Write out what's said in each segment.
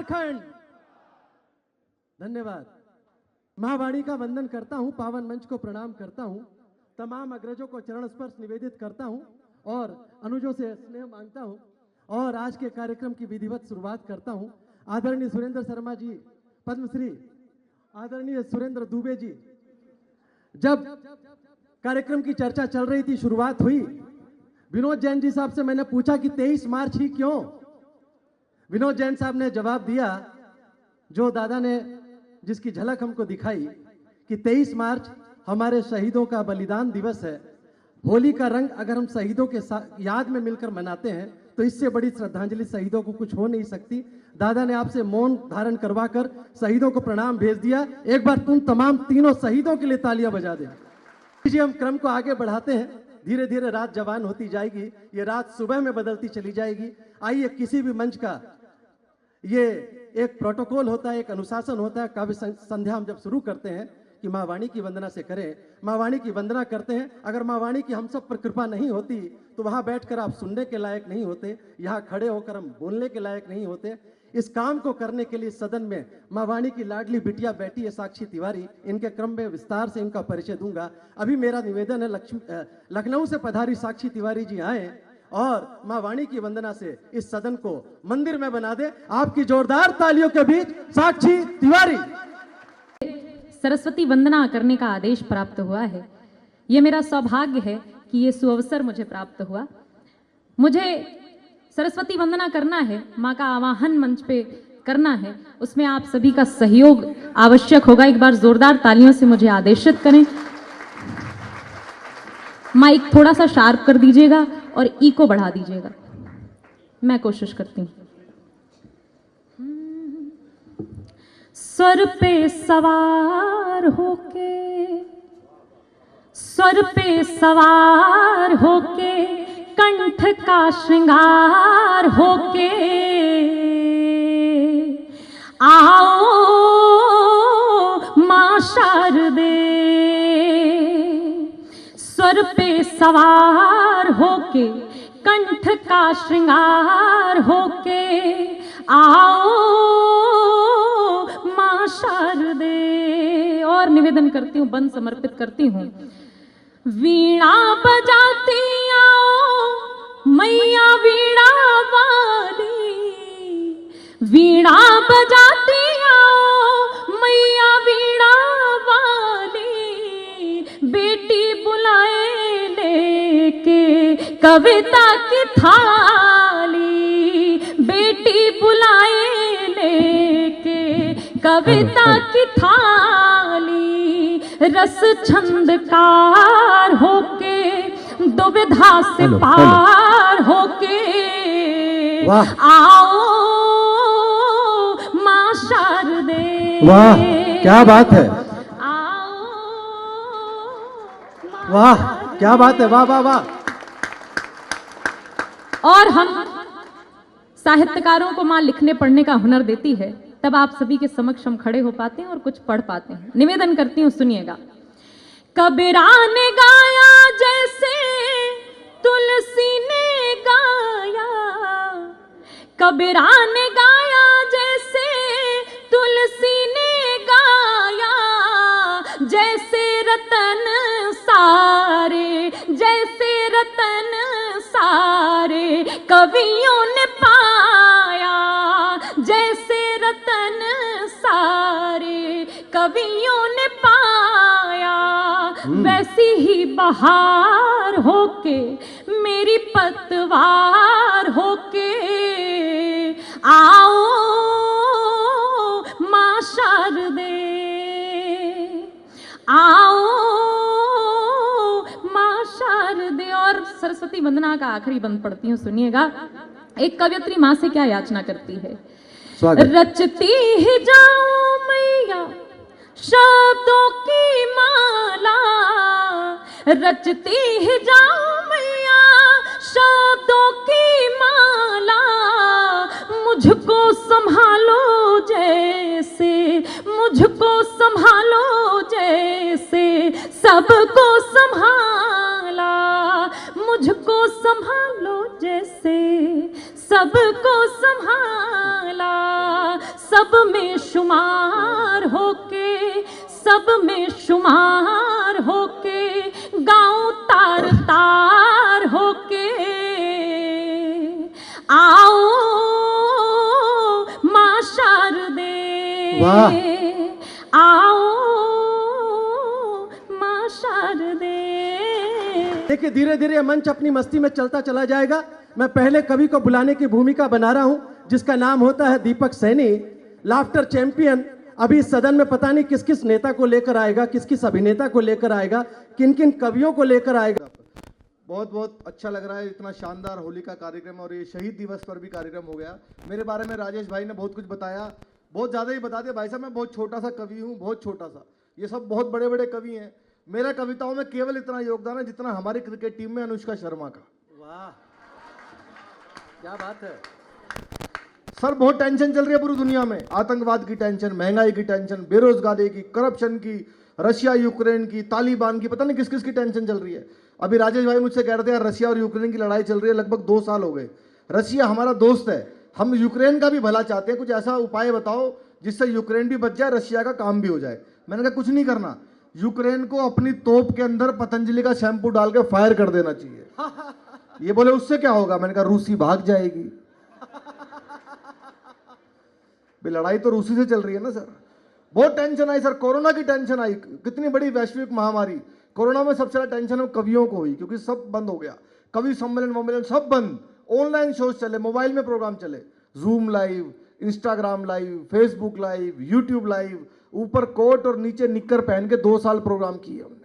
झारखंड। धन्यवाद। महावाणी का वंदन करता हूं, पावन मंच को प्रणाम करता हूं, तमाम अग्रजों को चरण स्पर्श निवेदित करता हूं और अनुजों से स्नेह मांगता हूं और आज के कार्यक्रम की विधिवत शुरुआत करता हूं। आदरणीय सुरेंद्र शर्मा जी, पद्मश्री आदरणीय सुरेंद्र दुबे जी, जब कार्यक्रम की चर्चा चल रही थी, शुरुआत हुई, विनोद जैन जी साहब से मैंने पूछा कि 23 मार्च ही क्यों? विनोद जैन साहब ने जवाब दिया, जो दादा ने जिसकी झलक हमको दिखाई, कि 23 मार्च हमारे शहीदों का बलिदान दिवस है। होली का रंग अगर हम शहीदों के याद में मिलकर मनाते हैं तो इससे बड़ी श्रद्धांजलि शहीदों को कुछ हो नहीं सकती। दादा ने आपसे मौन धारण करवाकर शहीदों को प्रणाम भेज दिया। एक बार तुम तमाम तीनों शहीदों के लिए तालियां बजा दें। हम क्रम को आगे बढ़ाते हैं। धीरे धीरे रात जवान होती जाएगी, ये रात सुबह में बदलती चली जाएगी। आइए, किसी भी मंच का ये एक प्रोटोकॉल होता है, एक अनुशासन होता है। काव्य संध्या हम जब शुरू करते हैं कि माँ वाणी की वंदना से करें, माँ वाणी की वंदना करते हैं। अगर माँ वाणी की हम सब पर कृपा नहीं होती तो वहां बैठकर आप सुनने के लायक नहीं होते, यहाँ खड़े होकर हम बोलने के लायक नहीं होते। इस काम को करने के लिए सदन में माँ वाणी की लाडली बिटिया बैठी है, साक्षी तिवारी। इनके क्रम में विस्तार से इनका परिचय दूंगा। अभी मेरा निवेदन है, लखनऊ से पधारी साक्षी तिवारी जी आए और माँ वाणी की वंदना से इस सदन को मंदिर में बना दे। आपकी जोरदार तालियों के बीच साक्षी तिवारी। सरस्वती वंदना करने का आदेश प्राप्त हुआ है। ये मेरा सौभाग्य है कि ये सुअवसर मुझे प्राप्त हुआ। मुझे सरस्वती वंदना करना है, माँ का आवाहन मंच पे करना है, उसमें आप सभी का सहयोग आवश्यक होगा। एक बार जोरदार तालियों से मुझे आदेशित करें। माइक थोड़ा सा शार्प कर दीजिएगा और ई को बढ़ा दीजिएगा, मैं कोशिश करती हूँ। स्वर पे सवार होके, स्वर पे सवार होके, कंठ का श्रृंगार होके आओ मां शारदे। स्वर पे सवार होके, कंठ का श्रृंगार होके आओ मां शारदे। और निवेदन करती हूँ, बंद समर्पित करती हूँ। वीणा बजाती आओ मैया वीणा वाली, वीणा बजाती आओ मैया वीणा वाली। बेटी बुलाए लेके कविता की थाली, बेटी बुलाए लेके कविता की थाली। रस छंदकार होके, दुविधा से पार होके आओ मां शारदे। वाह, क्या बात है, आओ वाह, क्या बात है, वाह वाह वाह। और हम साहित्यकारों को मां लिखने पढ़ने का हुनर देती है, तब आप सभी के समक्ष हम खड़े हो पाते हैं और कुछ पढ़ पाते हैं। निवेदन करती हूँ, सुनिएगा। कबीरा ने गाया जैसे तुलसी ने गाया, कबीरा ने गाया जैसे तुलसी ने गाया। जैसे रतन सारे, जैसे रतन सारे कवियों ने पाया। जैसे रतन सारे कवियों ने पाया, वैसी ही बहार होके, मेरी पतवार होके आओ मां शारदे। आओ मां शारदे। और सरस्वती वंदना का आखिरी बंद पढ़ती हूँ, सुनिएगा। एक कवयित्री माँ से क्या याचना करती है। रचती ही जाऊं मैया शब्दों की माला, रचती ही जाऊं मैया शब्दों की माला। मुझको संभालो जैसे, मुझको संभालो जैसे सबको संभाला। मुझको संभालो जैसे सबको संभाला। सब में शुमार होके, सब में शुमार होके, गाँव तार तार होके, आओ माँ शारदे, वाह। आओ माँ शारदे। देखिए धीरे धीरे मंच अपनी मस्ती में चलता चला जाएगा। मैं पहले कवि को बुलाने की भूमिका बना रहा हूं, जिसका नाम होता है दीपक सैनी, लाफ्टर चैंपियन। अभी सदन में पता नहीं किस किस नेता को लेकर आएगा, किस किस अभिनेता को लेकर आएगा, किन किन कवियों को लेकर आएगा। बहुत बहुत अच्छा लग रहा है, इतना शानदार होली का कार्यक्रम, और ये शहीद दिवस पर भी कार्यक्रम हो गया। मेरे बारे में राजेश भाई ने बहुत कुछ बताया, बहुत ज़्यादा ही बता दिया। भाई साहब मैं बहुत छोटा सा कवि हूँ, बहुत छोटा सा। ये सब बहुत बड़े बड़े कवि हैं। मेरा कविताओं में केवल इतना योगदान है जितना हमारी क्रिकेट टीम में अनुष्का शर्मा का। वाह, क्या बात है सर। बहुत टेंशन चल रही है पूरी दुनिया में, आतंकवाद की टेंशन, महंगाई की टेंशन, बेरोजगारी की, करप्शन की, रशिया यूक्रेन की, तालिबान की, पता नहीं किस किस की टेंशन चल रही है। अभी राजेश भाई मुझसे कह रहे थे यार रशिया और यूक्रेन की लड़ाई चल रही है, लगभग 2 साल हो गए। रशिया हमारा दोस्त है, हम यूक्रेन का भी भला चाहते हैं, कुछ ऐसा उपाय बताओ जिससे यूक्रेन भी बच जाए, रशिया का काम भी हो जाए। मैंने कहा कुछ नहीं करना, यूक्रेन को अपनी तोप के अंदर पतंजलि का शैम्पू डाल के फायर कर देना चाहिए। ये बोले उससे क्या होगा, मैंने कहा रूसी भाग जाएगी। लड़ाई तो रूसी से चल रही है ना सर। बहुत टेंशन आई सर, कोरोना की टेंशन आई, कितनी बड़ी वैश्विक महामारी। कोरोना में सबसे ज्यादा टेंशन हम कवियों को हुई, क्योंकि सब बंद हो गया, कवि सम्मेलन सब बंद, ऑनलाइन शोज चले, मोबाइल में प्रोग्राम चले, zoom live, Instagram live, Facebook live, YouTube live, ऊपर कोट और नीचे निक्कर पहन के 2 साल प्रोग्राम किए हमने।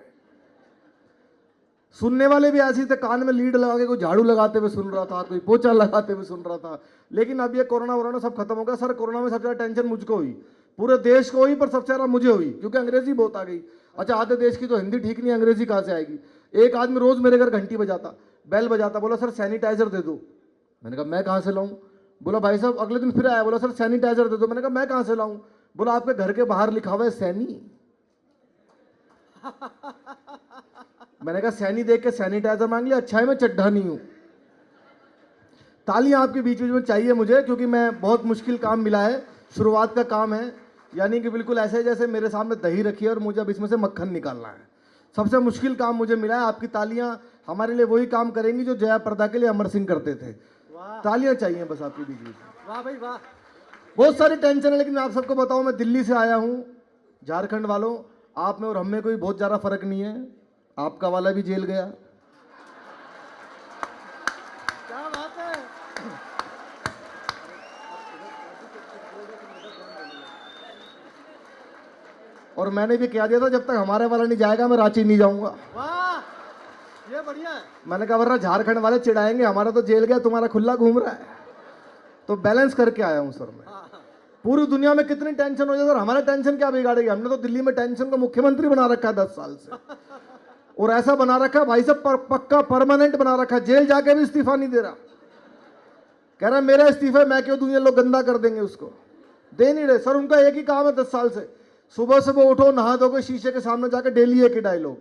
सुनने वाले भी ऐसे थे, कान में लीड लगा के कोई झाड़ू लगाते हुए सुन रहा था, कोई पोछा लगाते हुए सुन रहा था। लेकिन अब ये कोरोना वोरोना सब खत्म हो गया सर। कोरोना में सबसे ज्यादा टेंशन मुझको हुई, पूरे देश को हुई, पर सबसे ज्यादा मुझे हुई, क्योंकि अंग्रेजी बहुत आ गई। अच्छा आधे देश की तो हिंदी ठीक नहीं, अंग्रेजी कहाँ से आएगी। एक आदमी रोज मेरे घर घंटी बजाता, बेल बजाता, बोला सर सैनिटाइजर दे दो। मैंने कहा मैं कहाँ से लाऊं। बोला भाई साहब, अगले दिन फिर आया, बोला सर सैनिटाइजर दे दो। मैंने कहा मैं कहाँ से लाऊं। बोला आपके घर के बाहर लिखा हुआ है सैनी। मैंने कहा सैनी देख के सैनिटाइजर मांग लिया, अच्छा है मैं चड्ढा नहीं हूं। तालियां आपके बीच में चाहिए मुझे, क्योंकि मैं बहुत मुश्किल काम मिला है, शुरुआत का काम है। यानी कि बिल्कुल ऐसे जैसे मेरे सामने दही रखी है और मुझे अब इसमें से मक्खन निकालना है। सबसे मुश्किल काम मुझे मिला है। आपकी तालियां हमारे लिए वही काम करेंगी जो जया प्रदा के लिए अमर सिंह करते थे। तालियां चाहिए बस आपके बीच में। वाह भाई वाह। बहुत सारी टेंशन है, लेकिन मैं आप सबको बताऊं, मैं दिल्ली से आया हूं। झारखंड वालों, आप में और हम में कोई बहुत ज़्यादा फर्क नहीं है। आपका वाला भी जेल गया। क्या बात है। और मैंने भी कह दिया था जब तक हमारे वाला नहीं जाएगा मैं रांची नहीं जाऊंगा। वाह, ये बढ़िया है। मैंने कहा वरना झारखंड वाले चिढ़ाएंगे, हमारा तो जेल गया, तुम्हारा खुला घूम रहा है। तो बैलेंस करके आया हूं सर मैं। पूरी दुनिया में कितनी टेंशन हो जाए सर, हमारा टेंशन क्या बिगाड़ेगी। हमने तो दिल्ली में टेंशन को मुख्यमंत्री बना रखा है 10 साल से, और ऐसा बना रखा है भाई साहब, पक्का परमानेंट बना रखा है। जेल जाके भी इस्तीफा नहीं दे रहा, कह रहा मेरा इस्तीफा मैं क्यों दूं, ये लोग गंदा कर देंगे उसको, दे नहीं रहे सर। उनका एक ही काम है 10 साल से, सुबह सुबह उठो, नहा धो के शीशे के सामने जाकर डेली एक ही डायलॉग,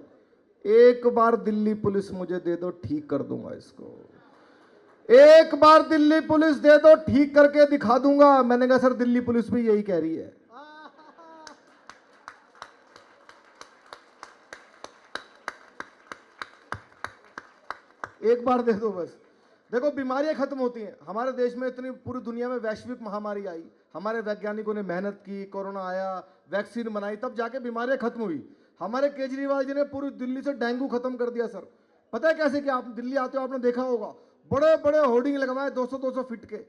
एक बार दिल्ली पुलिस मुझे दे दो, ठीक कर दूंगा इसको। एक बार दिल्ली पुलिस दे दो, ठीक करके दिखा दूंगा। मैंने कहा सर दिल्ली पुलिस भी यही कह रही है। एक बार दे दो बस। देखो बीमारियां खत्म होती हैं हमारे देश में, इतनी पूरी दुनिया में वैश्विक महामारी आई, हमारे वैज्ञानिकों ने मेहनत की, कोरोना आया, वैक्सीन बनाई, तब जाके बीमारियां खत्म हुई। हमारे केजरीवाल जी ने पूरी दिल्ली से डेंगू खत्म कर दिया सर। पता है कैसे कि आप दिल्ली आते हो, आपने देखा होगा, बड़े बड़े होर्डिंग लगवाए 200-200 फीट के,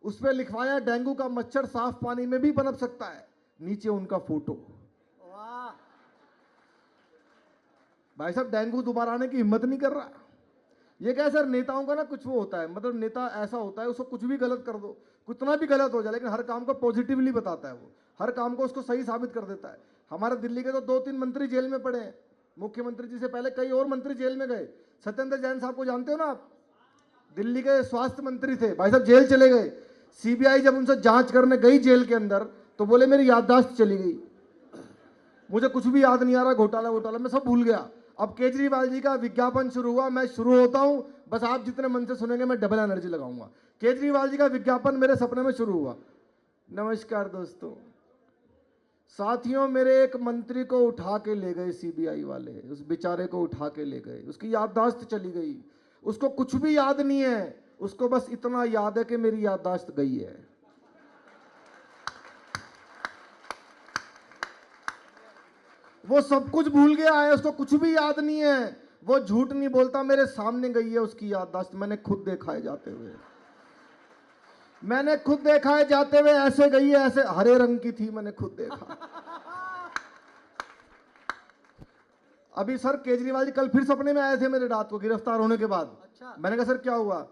उस पर लिखवाया डेंगू का मच्छर साफ पानी में भी पनप सकता है, नीचे उनका फोटो। वाह भाई साहब डेंगू दोबारा आने की हिम्मत नहीं कर रहा। ये क्या है सर, नेताओं का ना कुछ वो होता है, मतलब नेता ऐसा होता है, उसको कुछ भी गलत कर दो, कितना भी गलत हो जाए, लेकिन हर काम को पॉजिटिवली बताता है, वो हर काम को उसको सही साबित कर देता है। हमारे दिल्ली के तो 2-3 मंत्री जेल में पड़े हैं, मुख्यमंत्री जी से पहले कई और मंत्री जेल में गए। सत्येंद्र जैन साहब को जानते हो ना आप, दिल्ली के स्वास्थ्य मंत्री थे, भाई साहब जेल चले गए। सीबीआई जब उनसे जांच करने गई जेल के अंदर, तो बोले मेरी याददाश्त चली गई, मुझे कुछ भी याद नहीं आ रहा, घोटाला घोटाला मैं सब भूल गया। अब केजरीवाल जी का विज्ञापन शुरू हुआ, मैं शुरू होता हूं, बस आप जितने मन से सुनेंगे मैं डबल एनर्जी लगाऊंगा। केजरीवाल जी का विज्ञापन मेरे सपने में शुरू हुआ, नमस्कार दोस्तों। साथियों, मेरे एक मंत्री को उठा के ले गए सीबीआई वाले, उस बेचारे को उठा के ले गए, उसकी याददाश्त चली गई, उसको कुछ भी याद नहीं है, उसको बस इतना याद है कि मेरी याददाश्त गई है। वो सब कुछ भूल गया है, उसको कुछ भी याद नहीं है, वो झूठ नहीं बोलता, मेरे सामने गई है उसकी याददाश्त, मैंने खुद देखा है जाते हुए, मैंने खुद देखा है जाते हुए, ऐसे गई है, ऐसे हरे रंग की थी, मैंने खुद देखा। अभी सर केजरीवाल जी कल फिर सपने में आए थे मेरे रात को गिरफ्तार होने के बाद। अच्छा। मैंने कहा सर क्या हुआ?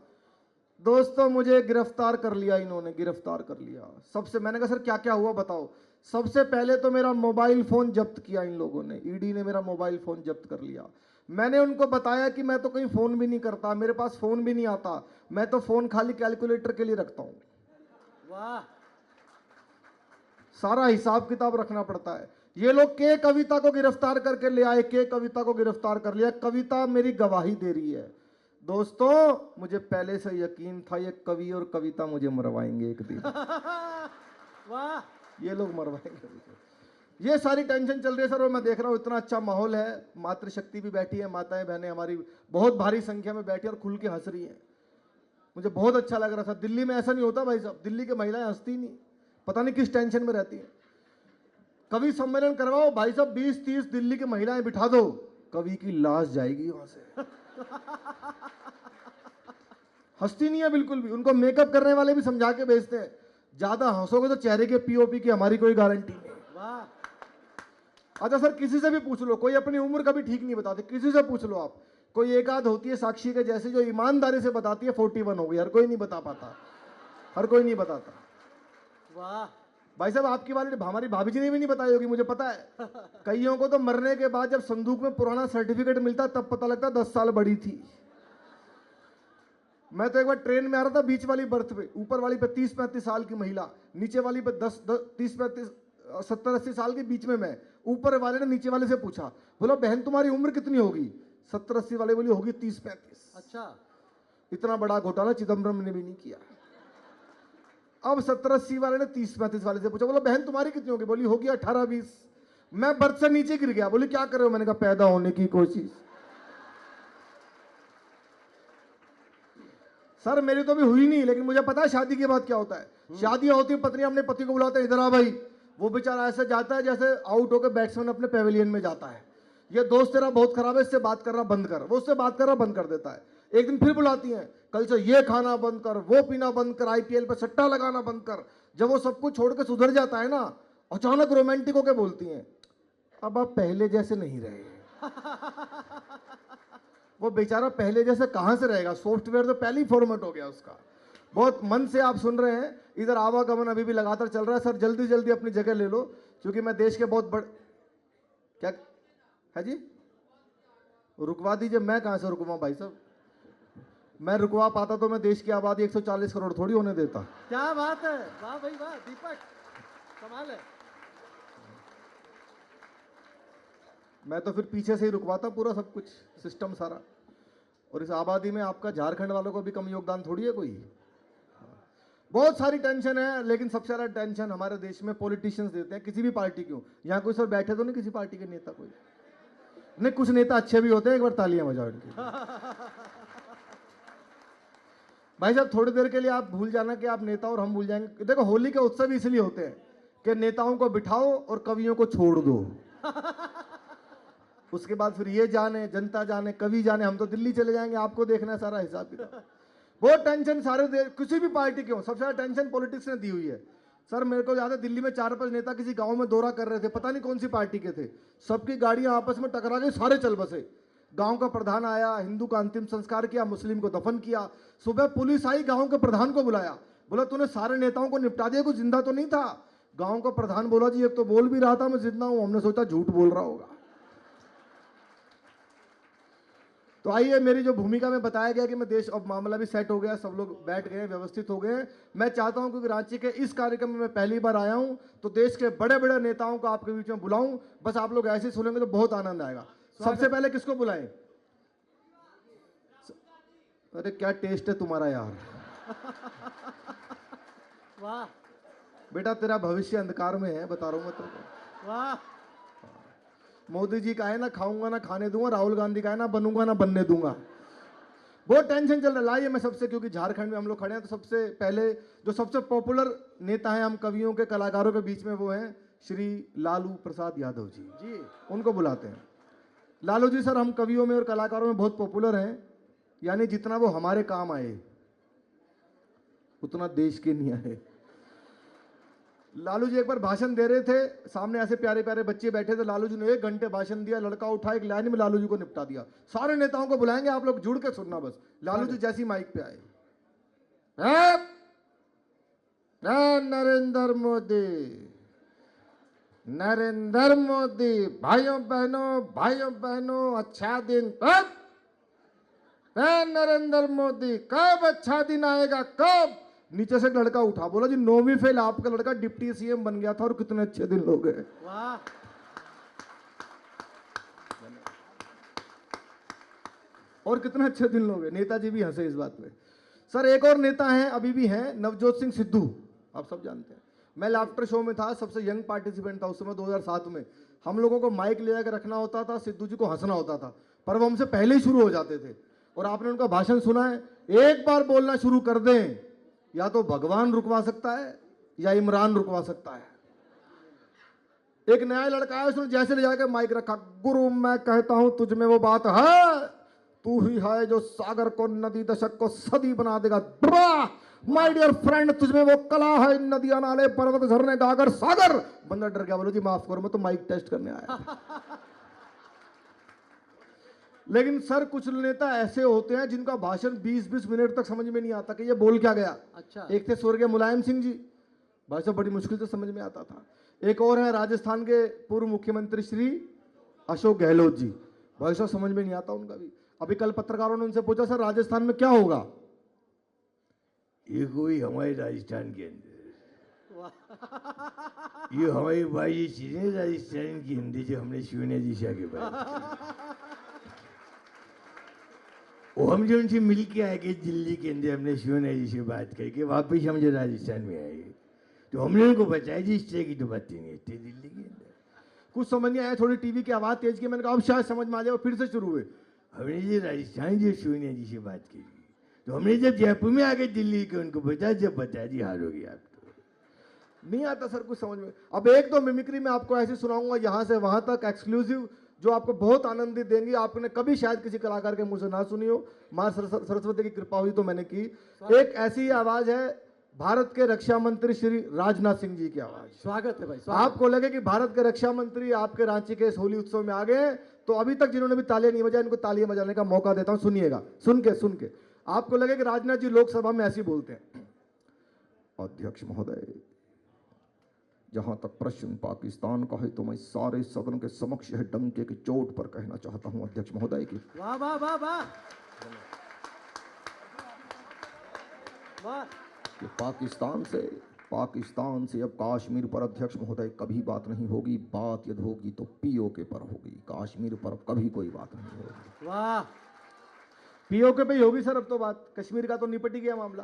दोस्तों मुझे गिरफ्तार कर लिया इन्होंने, गिरफ्तार कर लिया। सबसे मैंने कहा सर क्या क्या हुआ बताओ। सबसे पहले तो मेरा मोबाइल फोन जब्त किया इन लोगों ने, ईडी ने मेरा मोबाइल फोन जब्त कर लिया। मैंने उनको बताया कि मैं तो कहीं फोन भी नहीं करता, मेरे पास फोन भी नहीं आता, मैं तो फोन खाली कैलकुलेटर के लिए रखता हूं। वाह। सारा हिसाब किताब रखना पड़ता है। ये लोग के कविता को गिरफ्तार करके ले आए, के कविता को गिरफ्तार कर लिया। कविता मेरी गवाही दे रही है। दोस्तों मुझे पहले से यकीन था ये कवि और कविता मुझे मरवाएंगे एक दिन। वाह। ये लोग मरवाएंगे मुझे। ये सारी टेंशन चल रही है सर, और मैं देख रहा हूँ इतना अच्छा माहौल है, मातृशक्ति भी बैठी है, माताएं बहनें हमारी बहुत भारी संख्या में बैठी और खुल के हंस रही हैं। मुझे बहुत अच्छा लग रहा था। दिल्ली में ऐसा नहीं होता भाई साहब, दिल्ली की महिलाएं हंसती नहीं, पता नहीं किस टेंशन में रहती हैं। कवि सम्मेलन करवाओ भाई साहब, 20-30 दिल्ली की महिलाएं बिठा दो, कवि की लाश जाएगी वहां से। हंसती नहीं है बिल्कुल भी। उनको मेकअप करने वाले भी समझा के भेजते हैं, ज्यादा हंसोगे तो चेहरे के पीओपी की हमारी कोई गारंटी नहीं। वाह। अच्छा सर किसी से भी पूछ लो, कोई अपनी उम्र कभी ठीक नहीं बताते, किसी से पूछ लो आप। कोई एक आध होती है साक्षी के जैसे जो ईमानदारी से बताती है 41 हो गई, हर कोई नहीं बता पाता, हर कोई नहीं बताता। वाह। भाई साहब आपकी वाली हमारी भाभी जी ने भी नहीं बताई होगी, मुझे पता है। कईयों को तो मरने के बाद जब संदूक में पुराना सर्टिफिकेट मिलता तब पता लगता 10 साल बड़ी थी। मैं तो एक बार ट्रेन में आ रहा था, बीच वाली बर्थ पे, ऊपर वाली पे 30-35 साल की महिला, नीचे वाली पे 30-35 70-80 साल के बीच में मैं। ऊपर वाले ने नीचे वाले से पूछा, बोला बहन तुम्हारी उम्र कितनी होगी? 70-80 वाले बोली होगी 30-35। अच्छा। इतना बड़ा घोटाला चिदम्बरम ने भी नहीं किया। अब 70-80 वाले ने 30-35 वाले से पूछा, बोला बहन तुम्हारी कितनी होगी? बोली होगी 18-20। मैं बर्थ से नीचे गिर गया। बोली क्या कर रहे हो? मैंने कहा पैदा होने की कोशिश। सर मेरी तो भी हुई नहीं, लेकिन मुझे पता है शादी के बाद क्या होता है। शादी होती है, पत्नी अपने पति को बुलाते हैं, इधर आ भाई। वो बेचारा ऐसे जाता है जैसे आउट होकर बैट्समैन अपने पेविलियन में जाता है। ये दोस्त तेरा बहुत खराब है, इससे बात करना बंद कर। वो उससे बात करना बंद कर देता है। एक दिन फिर बुलाती हैं, कल से ये खाना बंद कर, वो पीना बंद कर, आईपीएल पे सट्टा लगाना बंद कर। जब वो सब कुछ छोड़ के सुधर जाता है ना, अचानक रोमांटिक होकर बोलती हैं, अब आप पहले जैसे नहीं रहे। वो बेचारा पहले जैसे कहां से रहेगा? सॉफ्टवेयर तो पहले ही फॉर्मेट हो गया उसका। बहुत मन से आप सुन रहे हैं, इधर आवागमन अभी भी लगातार चल रहा है। सर जल्दी जल्दी अपनी जगह ले लो, क्योंकि मैं देश के बहुत बड़ क्या है जी, रुकवा दीजिए। मैं कहां से रुकवाऊं भाई साहब? मैं रुकवा पाता तो मैं देश की आबादी 140 करोड़ थोड़ी होने देता। क्या बात है, वाह भाई वाह, दीपक कमाल है। मैं तो फिर पीछे से ही रुकवाता पूरा सब कुछ, सिस्टम सारा। और इस आबादी में आपका झारखंड वालों को भी कम योगदान थोड़ी है कोई। बहुत सारी टेंशन है, लेकिन सबसे ज्यादा टेंशन हमारे देश में पॉलिटिशियंस देते हैं, किसी भी पार्टी के हो। यहाँ कोई सर बैठे तो नहीं किसी पार्टी के नेता? कोई नहीं, कुछ नेता अच्छे भी होते हैं, एक बार तालियां बजाओ इनकी। भाई साहब थोड़ी देर के लिए आप भूल जाना कि आप नेता और हम भूल जाएंगे। देखो होली के उत्सव इसलिए होते हैं कि नेताओं को बिठाओ और कवियों को छोड़ दो। उसके बाद फिर ये जाने, जनता जाने, कवि जाने, हम तो दिल्ली चले जाएंगे, आपको देखना है सारा हिसाब किताब। बहुत टेंशन सारे किसी भी पार्टी के हो, सबसे ज्यादा टेंशन पॉलिटिक्स ने दी हुई है। सर मेरे को याद है दिल्ली में 4-5 नेता किसी गांव में दौरा कर रहे थे, पता नहीं कौन सी पार्टी के थे। सबकी गाड़ियां आपस में टकरा गई, सारे चल बसे। गांव का प्रधान आया, हिंदू का अंतिम संस्कार किया, मुस्लिम को दफन किया। सुबह पुलिस आई, गांव के प्रधान को बुलाया, बोला तूने सारे नेताओं को निपटा दिया, कुछ जिंदा तो नहीं था? गांव का प्रधान बोला जी एक तो बोल भी रहा था मैं जिंदा हूं, हमने सोचा झूठ बोल रहा होगा। तो आइए, मेरी जो भूमिका में बताया गया कि मैं देश, अब मामला भी सेट हो गया, सब लोग बैठ गए, व्यवस्थित हो गए। मैं चाहता हूं कि रांची के इस कार्यक्रम में मैं पहली बार आया हूं, तो देश के बड़े बड़े नेताओं को आपके बीच में बुलाऊं। बस आप लोग ऐसे सुनेंगे तो बहुत आनंद आएगा। सबसे पहले किसको बुलाएं? अरे क्या टेस्ट है तुम्हारा यार। वाह। बेटा तेरा भविष्य अंधकार में है, बता रहा हूं मैं तुमको। वाह, मोदी जी का है ना खाऊंगा ना खाने दूंगा, राहुल गांधी का है ना बनूंगा ना बनने दूंगा। बहुत टेंशन चल रहा है। लाइए मैं सबसे, क्योंकि झारखंड में हम लोग खड़े हैं, तो सबसे पहले जो सबसे पॉपुलर नेता हैं हम कवियों के कलाकारों के बीच में, वो हैं श्री लालू प्रसाद यादव जी। जी उनको बुलाते हैं। लालू जी सर, हम कवियों में और कलाकारों में बहुत पॉपुलर हैं, यानी जितना वो हमारे काम आए उतना देश के नहीं आए। लालू जी एक बार भाषण दे रहे थे, सामने ऐसे प्यारे प्यारे बच्चे बैठे थे, लालू जी ने 1 घंटे भाषण दिया, लड़का उठा एक लाइन में लालू जी को निपटा दिया। सारे नेताओं को बुलाएंगे, आप लोग जुड़ के सुनना बस। लालू जी जैसी माइक पे आए, नरेंद्र मोदी, नरेंद्र मोदी, भाइयों बहनों अच्छा दिन कब? नरेंद्र मोदी कब अच्छा दिन आएगा, कब? नीचे से एक लड़का उठा, बोला जी 9वीं फेल आपका लड़का डिप्टी सीएम बन गया था और कितने अच्छे दिन हो गए। वाह, और कितने अच्छे दिन हो गए। नेताजी भी हंसे इस बात पे। सर एक और नेता हैं, अभी भी हैं, नवजोत सिंह सिद्धू, आप सब जानते हैं। मैं लाफ्टर शो में था, सबसे यंग पार्टिसिपेंट था उस समय 2007 में। हम लोगों को माइक ले जाकर रखना होता था, सिद्धू जी को हंसना होता था, पर वो हमसे पहले ही शुरू हो जाते थे। और आपने उनका भाषण सुना है, एक बार बोलना शुरू कर दें, या तो भगवान रुकवा सकता है या इमरान रुकवा सकता है। एक नया लड़का है, उसने जैसे ले जाकर माइक रखा, गुरु मैं कहता हूं तुझ में वो बात है, तू ही है जो सागर को नदी, दशक को सदी बना देगा। माय डियर फ्रेंड, तुझ में वो कला है, नदियां नाले पर्वत झरने गागर सागर। बंदा डर गया, बोलो जी माफ करो, मैं तो माइक टेस्ट करने आया। लेकिन सर कुछ नेता ऐसे होते हैं जिनका भाषण 20-20 मिनट तक समझ में नहीं आता कि ये बोल क्या गया। अच्छा, एक थे स्वर्गीय मुलायम सिंह जी, भाई साहब बड़ी मुश्किल से समझ में आता था। एक और है राजस्थान के पूर्व मुख्यमंत्री श्री अशोक गहलोत जी, भाई साहब समझ में नहीं आता उनका भी। अभी कल पत्रकारों ने उनसे पूछा, सर राजस्थान में क्या होगा? ये कोई हमारे राजस्थान के अंदर, ये हमारी भाई चीजें राजस्थान की हिंदी जो हमने शिवने जी से आगे बढ़ाई, वो हम जो उनसे मिल के आए कि दिल्ली के अंदर हमने शिवने जी से बात करके वापस हम जो राजस्थान में आए, तो हमने उनको बताया जी इस तरह की तो बातें नहीं होती दिल्ली के अंदर। कुछ समझ नहीं आया, थोड़ी टीवी की आवाज तेज की, मैंने कहा अब शायद समझ में आ जाए, फिर से शुरू हुए। हमने जो राजस्थान जो शिवने जी से बात की, तो हमने जब जयपुर में आके दिल्ली के उनको बताया, जब बताया जी हारोगे आप तो। नहीं आता सर कुछ समझ में। अब एक दो मिमिक्री में आपको ऐसे सुनाऊंगा यहाँ से वहां तक एक्सक्लूसिव, जो आपको बहुत आनंदित देंगी। आपने कभी शायद किसी कलाकार के मुंह से ना सुनी हो, मां सरस्वती की कृपा हुई तो मैंने की। एक ऐसी आवाज है भारत के रक्षा मंत्री श्री राजनाथ सिंह जी की आवाज। स्वागत है भाई, स्वागत। आपको लगे कि भारत के रक्षा मंत्री आपके रांची के इस होली उत्सव में आ गए, तो अभी तक जिन्होंने भी तालियां नहीं बजाई, इनको तालियां बजाने का मौका देता हूं। सुनिएगा, सुन के आपको लगे कि राजनाथ जी लोकसभा में ऐसे बोलते हैं। अध्यक्ष महोदय, जहां तक प्रश्न पाकिस्तान का है, तो मैं सारे सदन के समक्ष है डंके की चोट पर कहना चाहता हूं अध्यक्ष महोदय की वाह वाह वाह वाह वाह, कि पाकिस्तान से अब कश्मीर पर अध्यक्ष महोदय कभी बात नहीं होगी। बात यदि होगी तो पीओके पर होगी, कश्मीर पर अब कभी कोई बात नहीं होगी। वाह, पीओके पे ही होगी सर अब तो बात। कश्मीर का तो निपट ही गया मामला।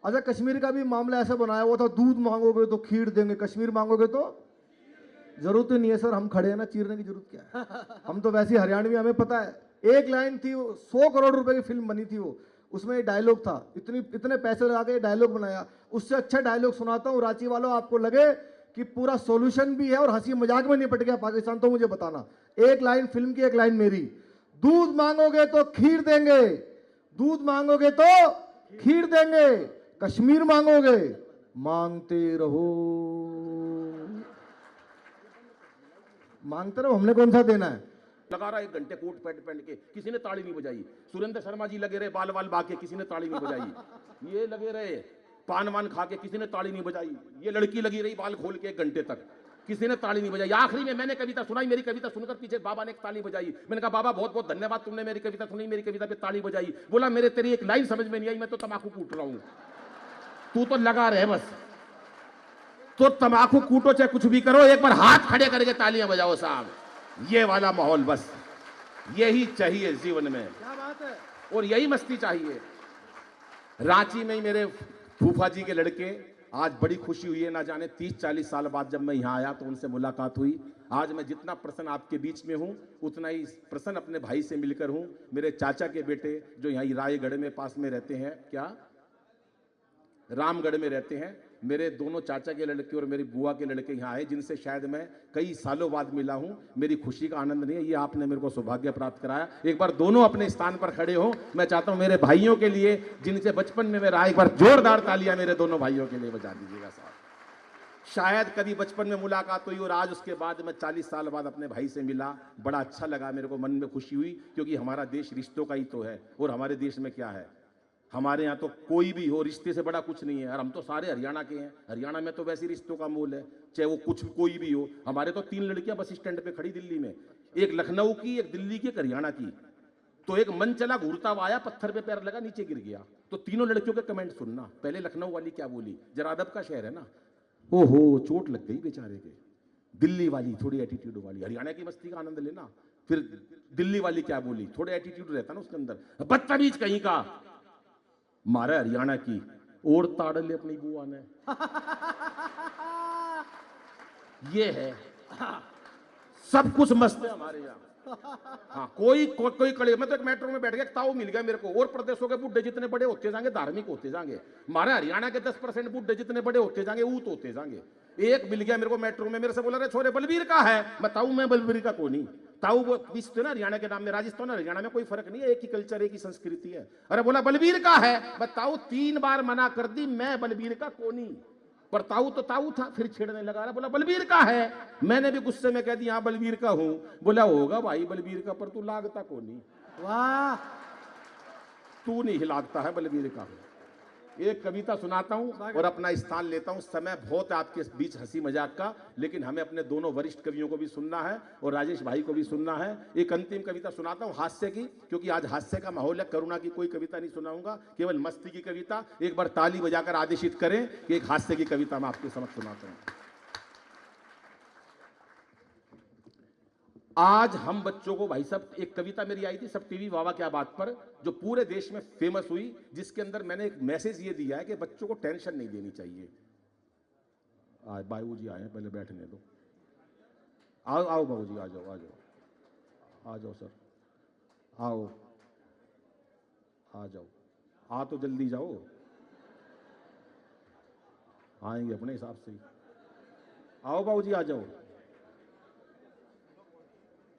अच्छा, कश्मीर का भी मामला ऐसा बनाया हुआ था, दूध मांगोगे तो खीर देंगे, कश्मीर मांगोगे तो जरूरत ही नहीं है सर, हम खड़े हैं ना, चीरने की जरूरत क्या है। हम तो वैसे हरियाणवी, हमें पता है। एक लाइन थी, 100 करोड़ रुपए की फिल्म बनी थी वो, उसमें डायलॉग था, इतने पैसे लगा के डायलॉग बनाया। उससे अच्छा डायलॉग सुनाता हूँ रांची वालों, आपको लगे कि पूरा सॉल्यूशन भी है और हंसी मजाक में निपट गया पाकिस्तान, तो मुझे बताना। एक लाइन फिल्म की, एक लाइन मेरी। दूध मांगोगे तो खीर देंगे, दूध मांगोगे तो खीर देंगे, कश्मीर मांगोगे मांगते रहो, मांगते रहो, हमने कौन सा देना है। लगा रहा 1 घंटे कोट पैंट पहन के, किसी ने ताली नहीं बजाई। सुरेंद्र शर्मा जी लगे रहे बाल वाल बाके, किसी ने ताली नहीं बजाई। ये लगे रहे पान वान खा के, किसी ने ताली नहीं बजाई। ये लड़की लगी रही बाल खोल के 1 घंटे तक, किसी ने ताली नहीं बजाई। आखिरी में मैंने कविता सुनाई, मेरी कविता सुनकर पीछे बाबा ने एक ताली बजाई। मैंने कहा बाबा बहुत बहुत धन्यवाद, तुमने मेरी कविता सुनी, मेरी कविता पे ताली बजाई। बोला मेरे तेरी एक लाइन समझ में नहीं आई, मैं तो तम्बाकू कूट रहा हूं, तू तो लगा रहे बस। तो तम्बाकू कूटो चाहे कुछ भी करो, एक बार हाथ खड़े करके तालियां बजाओ साहब। ये वाला माहौल बस यही चाहिए जीवन में, क्या बात है। और यही मस्ती चाहिए। रांची में ही मेरे फूफा जी के लड़के आज बड़ी खुशी हुई है, ना जाने 30-40 साल बाद जब मैं यहाँ आया तो उनसे मुलाकात हुई। आज मैं जितना प्रसन्न आपके बीच में हूँ उतना ही प्रसन्न अपने भाई से मिलकर हूँ। मेरे चाचा के बेटे जो यहाँ रायगढ़ में पास में रहते हैं, क्या रामगढ़ में रहते हैं, मेरे दोनों चाचा के लड़के और मेरी बुआ के लड़के यहाँ आए, जिनसे शायद मैं कई सालों बाद मिला हूँ। मेरी खुशी का आनंद नहीं है, ये आपने मेरे को सौभाग्य प्राप्त कराया। एक बार दोनों अपने स्थान पर खड़े हो। मैं चाहता हूँ मेरे भाइयों के लिए जिनसे बचपन में मैं रहा, एक बार जोरदार तालियां मेरे दोनों भाइयों के लिए बजा दीजिएगा साहब। शायद कभी बचपन में मुलाकात हुई और आज उसके बाद मैं 40 साल बाद अपने भाई से मिला, बड़ा अच्छा लगा, मेरे को मन में खुशी हुई, क्योंकि हमारा देश रिश्तों का ही तो है। और हमारे देश में क्या है, हमारे यहाँ तो कोई भी हो रिश्ते से बड़ा कुछ नहीं है। और हम तो सारे हरियाणा के हैं, हरियाणा में तो वैसे रिश्तों का मोल है, चाहे वो कुछ कोई भी हो। हमारे तो 3 लड़कियां बस स्टैंड पे खड़ी दिल्ली में, एक लखनऊ की, एक दिल्ली की, एक हरियाणा की। तो एक मन चला घूरता हुआ आया, पत्थर पे पैर लगा, नीचे गिर गया। तो तीनों लड़कियों के कमेंट सुनना। पहले लखनऊ वाली क्या बोली, जरा अदब का शहर है ना, ओहो चोट लग गई बेचारे के। दिल्ली वाली थोड़ी एटीट्यूड वाली, हरियाणा की मस्ती का आनंद लेना। फिर दिल्ली वाली क्या बोली, थोड़े एटीट्यूड रहता ना उसके अंदर, बदतमीज कहीं का। मारा हरियाणा की, और ताड़ ले अपनी बुआ ने। ये है, सब कुछ मस्त है हमारे यहाँ। हाँ, कोई कड़े। मैं तो एक मेट्रो में बैठ गया, ताऊ मिल गया मेरे को। और प्रदेशों के बुड्ढे जितने बड़े होते जाएंगे, धार्मिक होते जाएंगे, हमारे हरियाणा के 10% बुड्ढे जितने बड़े होते जाएंगे, ऊत होते जाएंगे। एक मिल गया मेरे को मेट्रो में, मेरे से बोला, रे छोरे बलबीर का है। मैं ताऊ, मैं बलबीर का को नहीं। ताऊ वो विश्व ना हरियाणा के नाम में, राजस्थान और हरियाणा में कोई फर्क नहीं है, एक ही कल्चर, एक ही संस्कृति है। अरे बोला बलबीर का है, बताऊ 3 बार मना कर दी, मैं बलबीर का को नहीं। पर ताऊ तो ताऊ था, फिर छेड़ने लगा, बोला बलबीर का है। मैंने भी गुस्से में कह दिया, हाँ बलबीर का हूं। बोला होगा भाई बलबीर का, पर तू लागता को नहीं। वाह, तू नहीं लागता है बलबीर का। एक कविता सुनाता हूं और अपना स्थान लेता हूं। समय बहुत है आपके बीच हंसी मजाक का, लेकिन हमें अपने दोनों वरिष्ठ कवियों को भी सुनना है और राजेश भाई को भी सुनना है। एक अंतिम कविता सुनाता हूं हास्य की, क्योंकि आज हास्य का माहौल है। करुणा की कोई कविता नहीं सुनाऊंगा, केवल मस्ती की कविता। एक बार ताली बजाकर आदेशित करें कि एक हास्य की कविता मैं आपके समक्ष सुनाता हूं। आज हम बच्चों को, भाई साहब, एक कविता मेरी आई थी सब टीवी वावा क्या बात पर, जो पूरे देश में फेमस हुई, जिसके अंदर मैंने एक मैसेज ये दिया है कि बच्चों को टेंशन नहीं देनी चाहिए। आज बाबू जी आए, पहले बैठने दो। आओ आओ बाबू जी, आ जाओ आ जाओ आ जाओ सर, आओ आ जाओ, आ तो जल्दी जाओ, आएंगे अपने हिसाब से। आओ बाबू जी आ जाओ।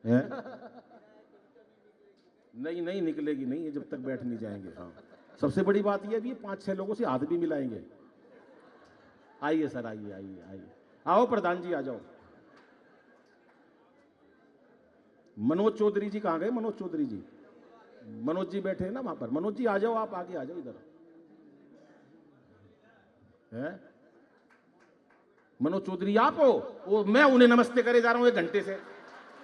है? नहीं नहीं निकलेगी नहीं, जब तक बैठ नहीं जाएंगे। हाँ, सबसे बड़ी बात यह भी है, 5-6 लोगों से हाथ भी मिलाएंगे। आइए सर, आइए आइए आइए, आओ प्रधान जी आ जाओ। मनोज चौधरी जी कहाँ गए? मनोज चौधरी जी, मनोज जी बैठे हैं ना वहां पर। मनोज जी आ जाओ, आप आगे आ जाओ इधर। है मनोज चौधरी आप हो? वो मैं उन्हें नमस्ते करे जा रहा हूं 1 घंटे से।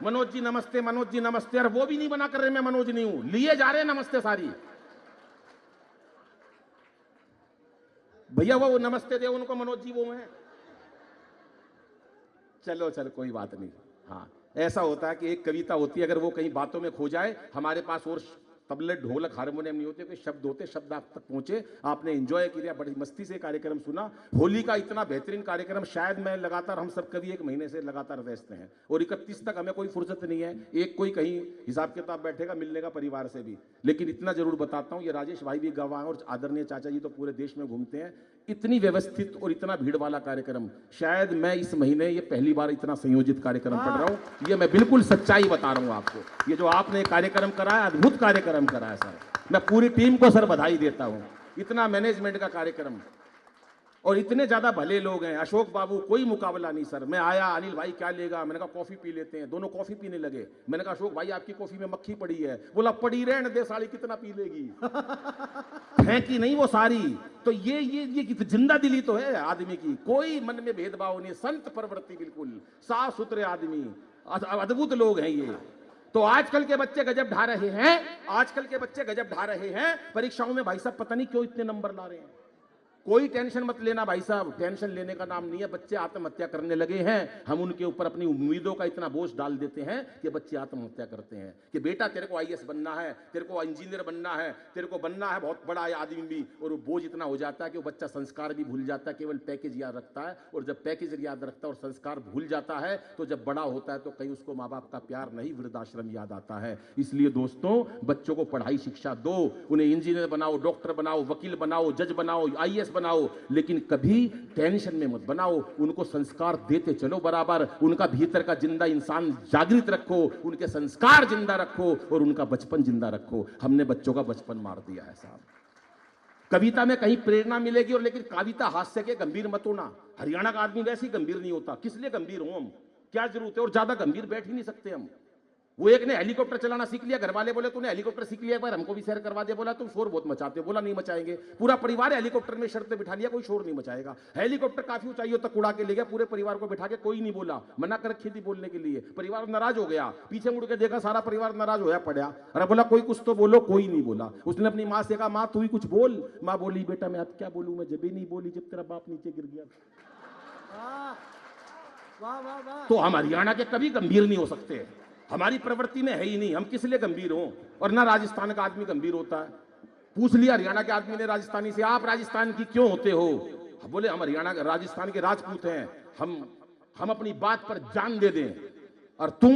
मनोज जी नमस्ते, मनोज जी नमस्ते। और वो भी नहीं बना कर रहे मैं मनोज नहीं हूं, लिए जा रहे हैं नमस्ते सारी। भैया वो नमस्ते दे उनको, मनोज जी वो हैं। चलो चलो कोई बात नहीं। हाँ, ऐसा होता है कि एक कविता होती है, अगर वो कहीं बातों में खो जाए, हमारे पास और तबले ढोलक हारमोनियम नहीं होते, कोई शब्द होते, शब्द आप तक पहुंचे। आपने एंजॉय किया, बड़ी मस्ती से कार्यक्रम सुना। होली का इतना बेहतरीन कार्यक्रम शायद मैं लगातार, हम सब कभी 1 महीने से लगातार व्यस्त हैं और 31 तक हमें कोई फुर्सत नहीं है। एक कोई कहीं हिसाब किताब बैठेगा मिलने का परिवार से भी। लेकिन इतना जरूर बताता हूं, ये राजेश भाई भी गवाह हैं और आदरणीय चाचा जी तो पूरे देश में घूमते हैं। इतनी व्यवस्थित और इतना भीड़ वाला कार्यक्रम शायद मैं इस महीने ये पहली बार इतना संयोजित कार्यक्रम कर रहा हूं। ये मैं बिल्कुल सच्चाई बता रहा हूं आपको। ये जो आपने कार्यक्रम कराया, अद्भुत कार्यक्रम कराया सर। मैं पूरी टीम को सर बधाई देता हूं। इतना मैनेजमेंट का कार्यक्रम और इतने ज्यादा भले लोग हैं। अशोक बाबू कोई मुकाबला नहीं सर। मैं आया, अनिल भाई क्या लेगा? मैंने कहा कॉफी पी लेते हैं। दोनों कॉफी पीने लगे। मैंने कहा अशोक भाई आपकी कॉफी में मक्खी पड़ी है। बोला पड़ी रहने दे साली, कितना पी लेगी। फेंकी नहीं वो सारी। तो ये जिंदा दिली तो है आदमी की, कोई मन में भेदभाव नहीं। संत प्रवृत्ति, बिल्कुल साफ सुथरे आदमी, अद्भुत लोग हैं ये। तो आजकल के बच्चे गजब ढा रहे हैं, आजकल के बच्चे गजब ढा रहे हैं। परीक्षाओं में भाई साहब पता नहीं क्यों इतने नंबर ला रहे हैं। कोई टेंशन मत लेना भाई साहब, टेंशन लेने का नाम नहीं है। बच्चे आत्महत्या करने लगे हैं, हम उनके ऊपर अपनी उम्मीदों का इतना बोझ डाल देते हैं कि बच्चे आत्महत्या करते हैं कि बेटा तेरे को आईएएस बनना है, तेरे को इंजीनियर बनना है, तेरे को बनना है बहुत बड़ा आदमी भी। और वो बोझ इतना हो जाता है कि वो बच्चा संस्कार भी भूल जाता है, केवल पैकेज याद रखता है। और जब पैकेज याद रखता है और संस्कार भूल जाता है तो जब बड़ा होता है तो कहीं उसको माँ बाप का प्यार नहीं, वृद्धाश्रम याद आता है। इसलिए दोस्तों, बच्चों को पढ़ाई शिक्षा दो, उन्हें इंजीनियर बनाओ, डॉक्टर बनाओ, वकील बनाओ, जज बनाओ, आईएएस बनाओ, लेकिन कभी टेंशन में मत बनाओ। उनको संस्कार देते चलो बराबर, उनका भीतर का जिंदा इंसान जागृत रखो, उनके संस्कार जिंदा रखो और उनका बचपन जिंदा रखो। हमने बच्चों का बचपन मार दिया है साहब। कविता में कहीं प्रेरणा मिलेगी, और लेकिन कविता हास्य के गंभीर मत होना। हरियाणा का आदमी वैसे ही गंभीर नहीं होता, किस लिए गंभीर हो हम, क्या जरूरत है? और ज्यादा गंभीर बैठ ही नहीं सकते हम। वो एक ने हेलीकॉप्टर चलाना सीख लिया, घर वाले बोले तूने हेलीकॉप्टर सीख लिया, पर हमको भी सैर करवा दे। बोला तुम शोर बहुत मचाते हो। बोला नहीं मचाएंगे। पूरा परिवार हेलीकॉप्टर में शर्त बिठा लिया, कोई शोर नहीं मचाएगा। हेलीकॉप्टर काफी ऊंचाइयों तक उड़ा के ले गया, पूरे परिवार को बिठा के, कोई नहीं बोला, मना कर रखी थी बोलने के लिए। परिवार नाराज हो गया, पीछे मुड़ के देखा सारा परिवार नाराज होया पड़ा। अरे बोला कोई कुछ तो बोलो, कोई नहीं बोला। उसने अपनी माँ से कहा माँ तू ही कुछ बोल। माँ बोली बेटा मैं अब क्या बोलूं, मैं जब भी नहीं बोली जब तेरा बाप नीचे गिर गया। वाह वाह वाह। तो हम हरियाणा के कभी गंभीर नहीं हो सकते, हमारी प्रवृत्ति में है ही नहीं। हम किस लिए गंभीर हों? और ना राजस्थान का आदमी गंभीर होता है। पूछ लिया हरियाणा के आदमी ने राजस्थानी से, आप राजस्थान की क्यों होते हो? बोले हम हरियाणा राजस्थान के राजपूत हैं, हम अपनी बात पर जान दे दें। और तुम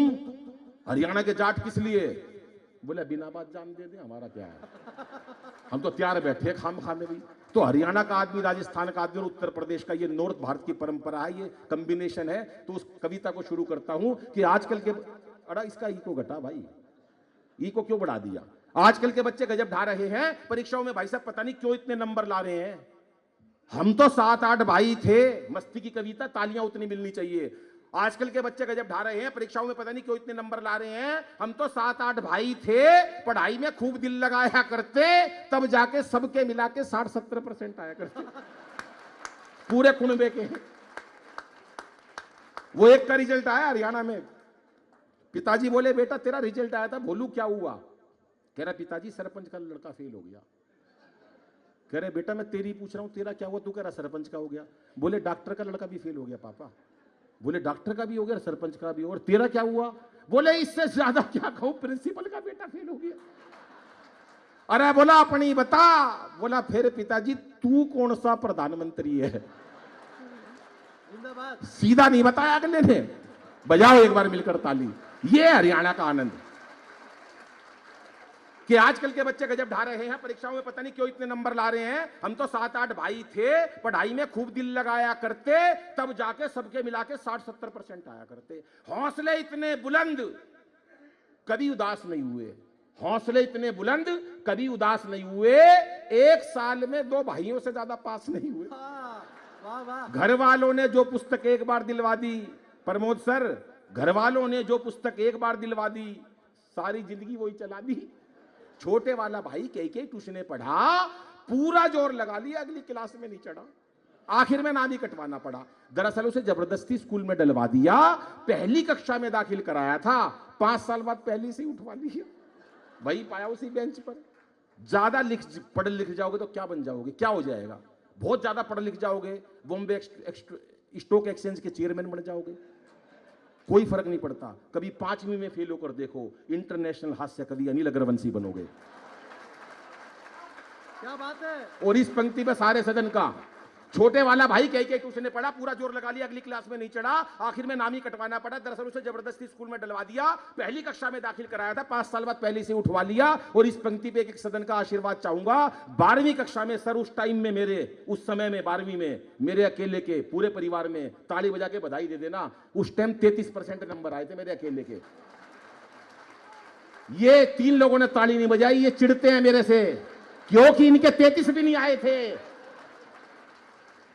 हरियाणा के जाट किस लिए? बोले बिना बात जान दे दें, हमारा क्या है, हम तो तैयार बैठे खाम खाने भी। तो हरियाणा का आदमी, राजस्थान का आदमी और उत्तर प्रदेश का, ये नॉर्थ भारत की परंपरा है, ये कॉम्बिनेशन है। तो उस कविता को शुरू करता हूं कि आजकल के, अड़ा इसका इको घटा भाई, इको क्यों बढ़ा दिया? आजकल के बच्चे गजब ढा रहे हैं परीक्षाओं में भाई साहब, पता नहीं क्यों इतने नंबर ला रहे हैं। हम तो 7-8 भाई थे। मस्ती की कविता, तालियां उतनी मिलनी चाहिए। आजकल के बच्चे गजब ढा रहे हैं परीक्षाओं में, पता नहीं क्यों इतने नंबर ला रहे हैं। हम तो 7-8 भाई थे, पढ़ाई में खूब दिल लगाया करते, तब जाके सबके मिला के 60-70% आया करते पूरे कुनबे के। वो एक का रिजल्ट आया हरियाणा में। पिताजी बोले बेटा तेरा रिजल्ट आया था, बोलू क्या हुआ? कह रहा पिताजी सरपंच का लड़का फेल हो गया। कह रहे बेटा मैं तेरी पूछ रहा हूं, तेरा क्या हुआ? तू कह रहा सरपंच का हो गया। बोले डॉक्टर का लड़का भी फेल हो गया पापा। बोले डॉक्टर का भी हो गया, सरपंच का भी हो, और तेरा क्या हुआ? बोले इससे ज्यादा क्या कहूं, प्रिंसिपल का बेटा फेल हो गया। अरे बोला अपनी बता। बोला फिर पिताजी तू कौन सा प्रधानमंत्री है? सीधा नहीं बताया अगले ने। बजाओ एक बार मिलकर ताली। ये हरियाणा का आनंद कि आजकल के बच्चे गजब ढा रहे हैं परीक्षाओं में, पता नहीं क्यों इतने नंबर ला रहे हैं। हम तो 7-8 भाई थे, पढ़ाई में खूब दिल लगाया करते, तब जाके सबके मिला के 60-70% आया करते। हौसले इतने बुलंद, कभी उदास नहीं हुए। हौसले इतने बुलंद, कभी उदास नहीं हुए। एक साल में 2 भाइयों से ज्यादा पास नहीं हुए। वाह वाह। घर वालों ने जो पुस्तक एक बार दिलवा दी, प्रमोद सर, घर वालों ने जो पुस्तक एक बार दिलवा दी, सारी जिंदगी वही चला दी। छोटे वाला भाई कई ट्यूशने पढ़ा, पूरा जोर लगा लिया, अगली क्लास में नहीं चढ़ा, आखिर में नाम ही कटवाना पड़ा। दरअसल उसे जबरदस्ती स्कूल में डलवा दिया। पहली कक्षा में दाखिल कराया था, 5 साल बाद पहली से उठवा लिया, वही पाया उसी बेंच पर। ज्यादा पढ़ लिख जाओगे तो क्या बन जाओगे, क्या हो जाएगा? बहुत ज्यादा पढ़ लिख जाओगे, बॉम्बे स्टॉक एक्सचेंज के चेयरमैन बन जाओगे, कोई फर्क नहीं पड़ता। कभी 5वीं में फेल होकर देखो, इंटरनेशनल हास्य कवि अनिल अग्रवंशी बनोगे। क्या बात है। और इस पंक्ति में सारे सदन का, छोटे वाला भाई कई ट्यूशन पढ़ा, पूरा जोर लगा लिया, अगली क्लास में नहीं चढ़ा, आखिर में नाम ही कटवाना पड़ा। दरअसल उसे जबरदस्ती स्कूल में डलवा दिया, पहली कक्षा में दाखिल कराया था, 5 साल बाद पहले से उठवा लिया। और इस पंक्ति पे एक सदन का आशीर्वाद चाहूंगा। 12वीं कक्षा में सर, उस टाइम में मेरे, उस समय में 12वीं में मेरे अकेले के, पूरे परिवार में ताली बजा के बधाई दे देना, उस टाइम 33% नंबर आए थे मेरे अकेले के। ये 3 लोगों ने ताली नहीं बजाई, ये चिढ़ते हैं मेरे से, क्योंकि इनके 33 भी नहीं आए थे।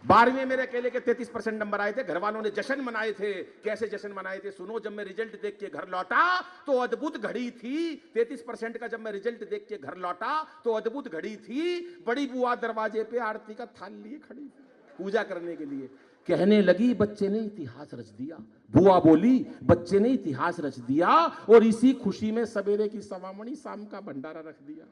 12वीं में मेरे अकेले के 33% नंबर आए थे। घर वालों ने जश्न मनाए थे। कैसे जश्न मनाए थे सुनो, जब मैं रिजल्ट देख के घर लौटा तो अद्भुत घड़ी थी। 33% का जब मैं रिजल्ट देख के घर लौटा तो अद्भुत घड़ी थी। बड़ी बुआ दरवाजे पे आरती का थाल लिए खड़ी थी पूजा करने के लिए। कहने लगी बच्चे ने इतिहास रच दिया। बुआ बोली बच्चे ने इतिहास रच दिया, और इसी खुशी में सवेरे की सवामणी, शाम का भंडारा रख दिया।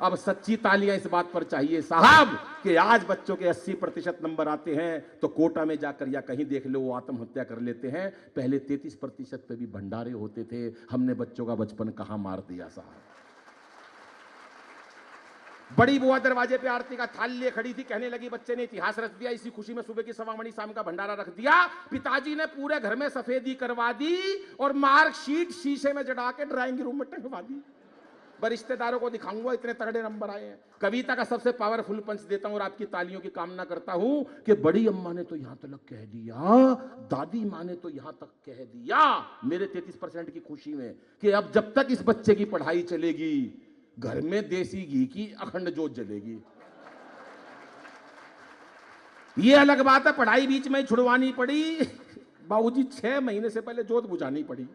अब सच्ची तालियां इस बात पर चाहिए साहब कि आज बच्चों के 80% नंबर आते हैं तो कोटा में जाकर या कहीं देख लो वो आत्महत्या कर लेते हैं। पहले 33% पे भी भंडारे होते थे। हमने बच्चों का बचपन कहां मार दिया साहब। बड़ी बुआ दरवाजे पे आरती का थाल लिए खड़ी थी, कहने लगी बच्चे ने इतिहास रच दिया। इसी खुशी में सुबह की सवामणि शाम का भंडारा रख दिया। पिताजी ने पूरे घर में सफेदी करवा दी और मार्कशीट शीशे में जड़ा के ड्राइंग रूम में टंगवा दी। रिश्तेदारों को दिखाऊंगा इतने तगड़े नंबर आए हैं। कविता का सबसे पावरफुल पंच देता हूं और आपकी तालियों की कामना करता हूं कि बड़ी अम्मा ने तो यहां तक कह दिया, दादी माँ ने तो यहां तक कह दिया मेरे 33% की खुशी में कि अब जब तक इस बच्चे की पढ़ाई चलेगी घर में देसी घी की अखंड जोत जलेगी। ये अलग बात है पढ़ाई बीच में छुड़वानी पड़ी, बाबूजी 6 महीने से पहले जोत बुझानी पड़ी।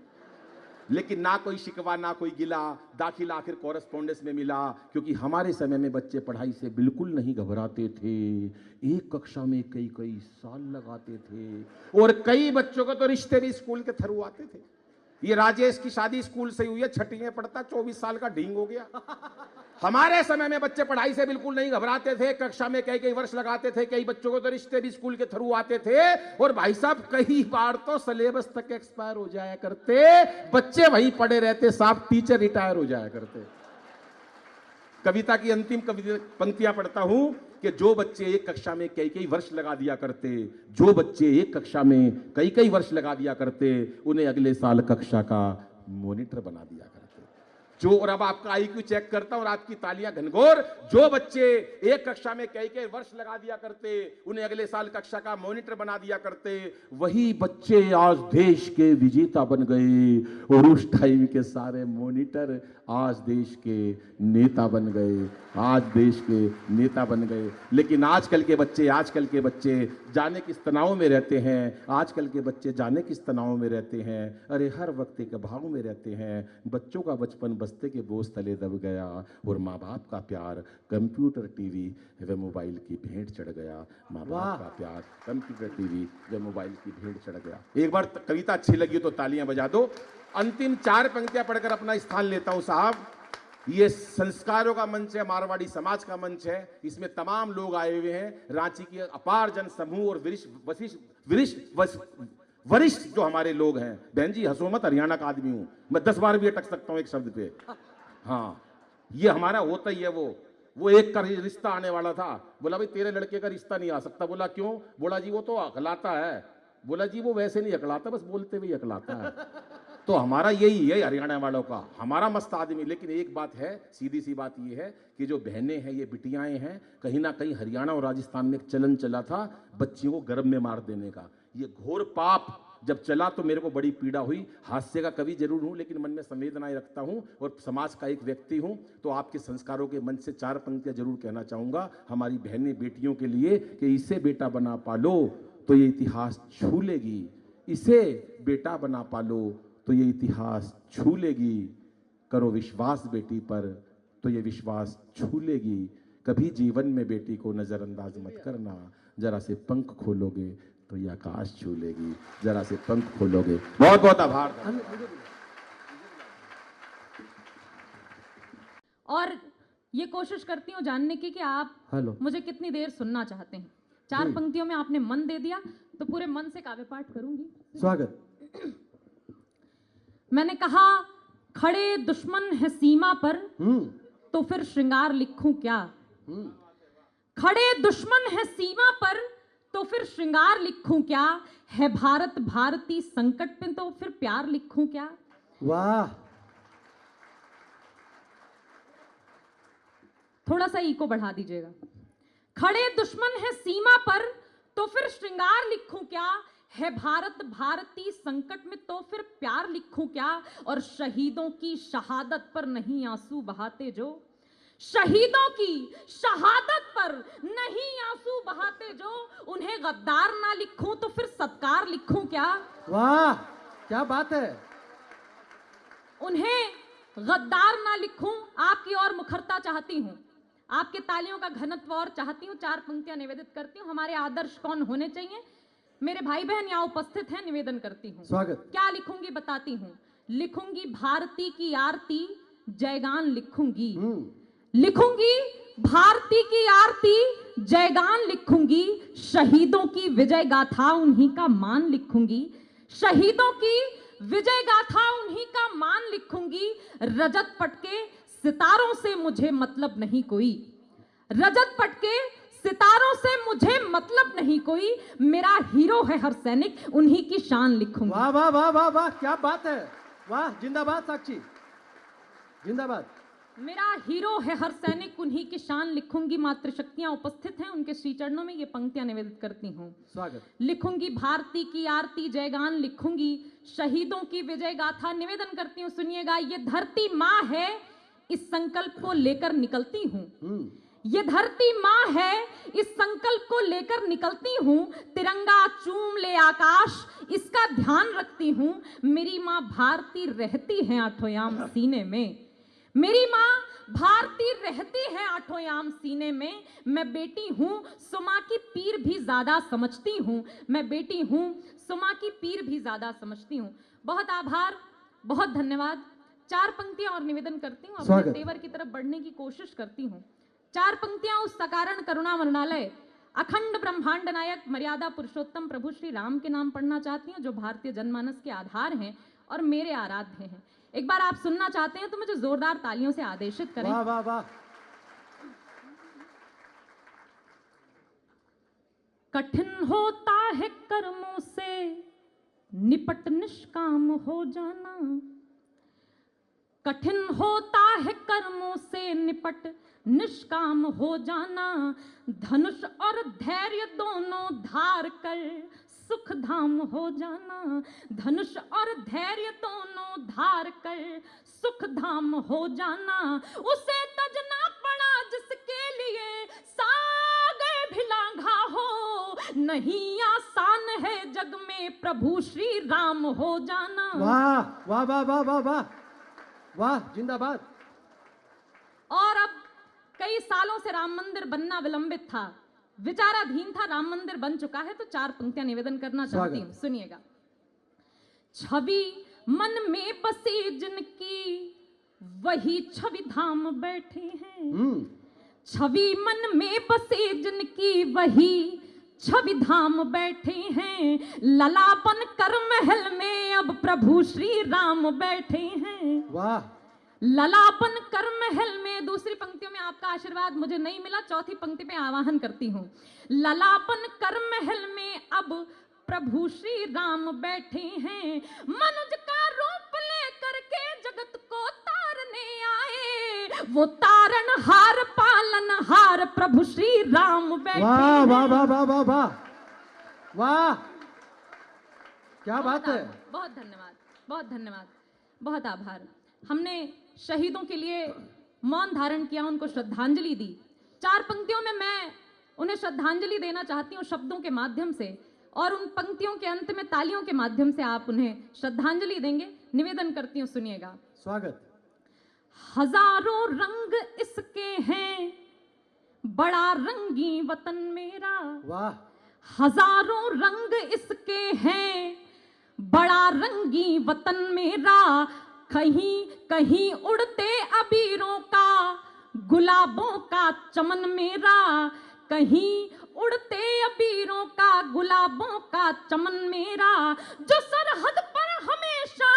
लेकिन ना कोई शिकवा ना कोई गिला, दाखिला आखिर कॉरेस्पॉन्डेंस में मिला। क्योंकि हमारे समय में बच्चे पढ़ाई से बिल्कुल नहीं घबराते थे। एक कक्षा में कई कई साल लगाते थे और कई बच्चों को तो रिश्ते भी स्कूल के थ्रू आते थे। ये राजेश की शादी स्कूल से हुई है, छठी में पढ़ता, 24 साल का ढींग हो गया। हमारे समय में बच्चे पढ़ाई से बिल्कुल नहीं घबराते थे। कक्षा में कई कई वर्ष लगाते थे। कई बच्चों को तो रिश्ते भी स्कूल के थ्रू आते थे और भाई साहब कई बार तो सिलेबस तक एक्सपायर हो जाया करते, बच्चे वहीं पड़े रहते, साहब टीचर रिटायर हो जाया करते। कविता की अंतिम पंक्तियां पढ़ता हूं कि जो बच्चे एक कक्षा में कई कई वर्ष लगा दिया करते, जो बच्चे एक कक्षा में कई कई वर्ष लगा दिया करते, उन्हें अगले साल कक्षा का मॉनिटर बना दिया करते। जो, और अब आपका आईक्यू चेक करता हूं और आपकी तालियां घनघोर, जो बच्चे एक कक्षा में कई कई वर्ष लगा दिया करते, उन्हें अगले साल कक्षा का मॉनिटर बना दिया करते, वही बच्चे आज देश के विजेता बन गए और उस टाइम के सारे मॉनिटर आज देश के नेता बन गए, आज देश के नेता बन गए। लेकिन आजकल के बच्चे जाने किस तनाव में रहते हैं, आजकल के बच्चे जाने किस तनाव में रहते हैं। अरे हर वक्त के भाव में रहते हैं। बच्चों का बचपन बस्ते के बोझ तले दब गया और माँ बाप का प्यार कंप्यूटर टीवी व मोबाइल की भेंट चढ़ गया। माँ बाप का प्यार कंप्यूटर टीवी व मोबाइल की भेंट चढ़ गया। एक बार कविता अच्छी लगी तो तालियां बजा दो। अंतिम 4 पंक्तियां पढ़कर अपना स्थान लेता हूं साहब। ये संस्कारों का मंच है, मारवाड़ी समाज का मंच है। इसमें तमाम लोग आए हुए हैं, रांची के अपार जन समूह और वरिष्ठ जो हमारे लोग हैं। बहन जी हंसो मत, हरियाणा का आदमी हूं मैं, 10 बार भी अटक सकता हूं एक शब्द पे। हाँ, ये हमारा होता ही है। वो एक का रिश्ता आने वाला था, बोला भाई तेरे लड़के का रिश्ता नहीं आ सकता। बोला क्यों? बोला जी वो तो अकलाता है। बोला जी वो वैसे नहीं अकलाता, बस बोलते हुए अकलाता है। तो हमारा यही है हरियाणा वालों का, हमारा मस्त आदमी। लेकिन एक बात है, सीधी सी बात ये है कि जो बहनें हैं, ये बिटियाएं हैं, कहीं ना कहीं हरियाणा और राजस्थान में एक चलन चला था बच्चियों को गर्भ में मार देने का। ये घोर पाप जब चला तो मेरे को बड़ी पीड़ा हुई। हास्य का कवि जरूर हूं लेकिन मन में संवेदनाएं रखता हूं और समाज का एक व्यक्ति हूं। तो आपके संस्कारों के मंच से 4 पंक्तियां जरूर कहना चाहूंगा हमारी बहनें बेटियों के लिए कि इसे बेटा बना पालो तो ये इतिहास छू लेगी, इसे बेटा बना पालो तो ये इतिहास छू लेगी। करो विश्वास बेटी पर तो ये विश्वास छू लेगी। कभी जीवन में बेटी को नजरअंदाज मत करना, जरा से पंख खोलोगे तो ये आकाश छू लेगी, जरा से पंख खोलोगे। बहुत बहुत आभार। और ये कोशिश करती हूँ जानने की कि आप मुझे कितनी देर सुनना चाहते हैं। 4 पंक्तियों में आपने मन दे दिया तो पूरे मन से काव्य पाठ करूंगी। स्वागत। मैंने कहा खड़े दुश्मन है सीमा पर तो फिर श्रृंगार लिखूं क्या। खड़े दुश्मन है सीमा पर तो फिर श्रृंगार लिखूं क्या। है भारत भारती संकट में तो फिर प्यार लिखूं क्या। वाह, थोड़ा सा इको बढ़ा दीजिएगा। खड़े दुश्मन है सीमा पर तो फिर श्रृंगार लिखूं क्या। है भारत भारती संकट में तो फिर प्यार लिखूं क्या। और शहीदों की शहादत पर नहीं आंसू बहाते जो, शहीदों की शहादत पर नहीं आंसू बहाते जो, उन्हें गद्दार ना लिखूं तो फिर सत्कार लिखूं क्या। वाह क्या बात है। उन्हें गद्दार ना लिखूं। आपकी और मुखरता चाहती हूं, आपके तालियों का घनत्व और चाहती हूं। 4 पंक्तियां निवेदित करती हूं। हमारे आदर्श कौन होने चाहिए? मेरे भाई बहन यहाँ उपस्थित हैं, निवेदन करती हूँ। स्वागत। क्या लिखूंगी बताती हूँ। लिखूंगी भारती की आरती, जयगान लिखूंगी। लिखूंगी भारती की आरती, जयगान लिखूंगी, शहीदों की विजय गाथा उन्हीं का मान लिखूंगी, शहीदों की विजय गाथा उन्हीं का मान लिखूंगी। रजत पट के सितारों से मुझे मतलब नहीं कोई, रजत पट के सितारों से मुझे मतलब नहीं कोई, मेरा हीरो है हर सैनिक उन्हीं की शान लिखूंगी। वाह वाह वाह वाह वाह, क्या बात है, वाह, जिंदाबाद साक्षी, जिंदाबाद। मेरा हीरो है हर सैनिक उन्हीं की शान लिखूंगी। मातृशक्तियां उपस्थित हैं, उनके श्री चरणों में ये पंक्तियां निवेदित करती हूँ। स्वागत। लिखूंगी भारती की आरती, जयगान लिखूंगी, शहीदों की विजय गाथा निवेदन करती हूँ। सुनिएगा, ये धरती माँ है, इस संकल्प को लेकर निकलती हूँ। ये धरती माँ है, इस संकल्प को लेकर निकलती हूँ। तिरंगा चूम ले आकाश, इसका ध्यान रखती हूँ। मेरी माँ भारती रहती है आठों याम सीने में, मेरी माँ भारती रहती है आठों याम सीने में। मैं बेटी हूँ सुमा की पीर भी ज्यादा समझती हूँ, मैं बेटी हूँ सुमा की पीर भी ज्यादा समझती हूँ। बहुत आभार, बहुत धन्यवाद। 4 पंक्तियां और निवेदन करती हूँ, अपने तेवर की तरफ बढ़ने की कोशिश करती हूँ। 4 पंक्तियां उस सकारण करुणा मरणालय अखंड ब्रह्मांड नायक मर्यादा पुरुषोत्तम प्रभु श्री राम के नाम पढ़ना चाहती हूँ, जो भारतीय जनमानस के आधार हैं और मेरे आराध्य हैं। एक बार आप सुनना चाहते हैं तो मुझे जोरदार तालियों से आदेशित करें। वाह वाह वाह। कठिन होता है कर्मों से निपट निष्काम हो जाना, कठिन होता है कर्मों से निपट निष्काम हो जाना। धनुष और धैर्य दोनों धार कर सुख धाम हो जाना, धनुष और धैर्य दोनों धार कर सुख धाम हो जाना। उसे तजना पड़ा जिसके लिए सागर भी लांघा हो, नहीं आसान है जग में प्रभु श्री राम हो जाना। वाह वाह वाह वाह वाह वाह वाह, जिंदाबाद। और अब कई सालों से राम मंदिर बनना विलंबित था, विचाराधीन था, राम मंदिर बन चुका है, तो 4 पंक्तियां निवेदन करना चाहती हूं। सुनिएगा। छवि मन में बसी जिनकी वही छवि धाम बैठे हैं, छवि मन में बसी जिनकी वही छवि धाम बैठे हैं। ललापन कर महल में अब प्रभु श्री राम बैठे हैं। वाह। ललापन कर महल में, दूसरी पंक्तियों में आपका आशीर्वाद मुझे नहीं मिला, चौथी पंक्ति पे आवाहन करती हूँ। ललापन कर महल में अब प्रभु श्री राम बैठे हैं। मनुज का रूप लेकर के जगत को तारने आए, वो तारन हार पालन हार प्रभु श्री राम बैठे। वाह वाह वाह वाह वाह वाह वाह, क्या बात है। बहुत धन्यवाद, बहुत धन्यवाद, बहुत आभार। हमने शहीदों के लिए मौन धारण किया, उनको श्रद्धांजलि दी। 4 पंक्तियों में मैं उन्हें श्रद्धांजलि देना चाहती हूँ शब्दों के माध्यम से, और उन पंक्तियों के अंत में तालियों के माध्यम से आप उन्हें श्रद्धांजलि देंगे। निवेदन करती हूँ, सुनिएगा। स्वागत। हजारों रंग इसके हैं, बड़ा रंगी वतन मेरा। वाह। हजारों रंग इसके हैं, बड़ा रंगी वतन मेरा। कहीं कहीं उड़ते अबीरों का गुलाबों का चमन मेरा, कहीं उड़ते अबीरों का गुलाबों का चमन मेरा। जो सरहद पर हमेशा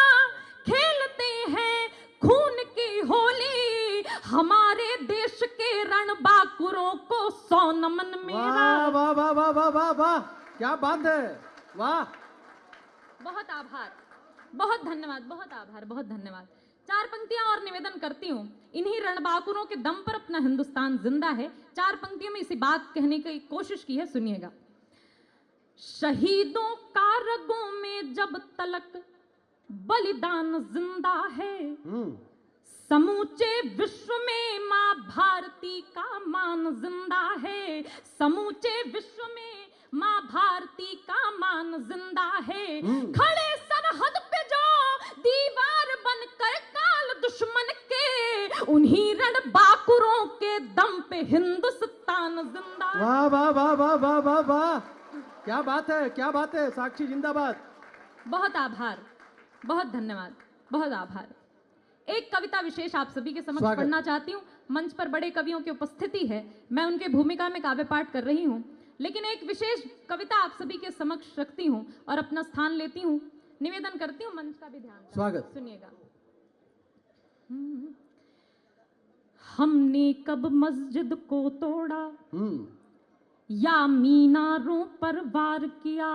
खेलते हैं खून की होली, हमारे देश के रणबांकुरों को 100 नमन मेरा। वाह वाह वाह वाह वाह वाह, क्या बात है। वाह, बहुत आभार, बहुत धन्यवाद, बहुत आभार, बहुत धन्यवाद। 4 पंक्तियां और निवेदन करती हूँ। इन्हीं रणबांकुरों के दम पर अपना हिंदुस्तान जिंदा है। 4 पंक्तियों में इसी बात कहने की कोशिश की है, सुनिएगा। शहीदों का रगों में जब तलक बलिदान जिंदा है, समूचे विश्व में मां भारती का मान जिंदा है। समूचे विश्व में मां भारती का मान जिंदा है। खड़े सरहद पे जो दीवार बनकर काल दुश्मन के, उन्हीं रणबांकुरों के दम पे हिंदुस्तान जिंदा है। वाह वाह वाह वाह वाह वाह वाह, क्या बात है, क्या बात है। साक्षी जिंदाबाद। बहुत आभार, बहुत धन्यवाद, बहुत आभार। एक कविता विशेष आप सभी के समक्ष स्वागत। पढ़ना चाहती हूँ। मंच पर बड़े कवियों की उपस्थिति है, मैं उनके भूमिका में काव्य पाठ कर रही हूँ, लेकिन एक विशेष कविता आप सभी के समक्ष रखती हूँ और अपना स्थान लेती हूँ। निवेदन करती हूँ, मंच का भी ध्यान रखें। स्वागत। सुनिएगा। हमने कब मस्जिद को तोड़ा या मीनारों पर वार किया,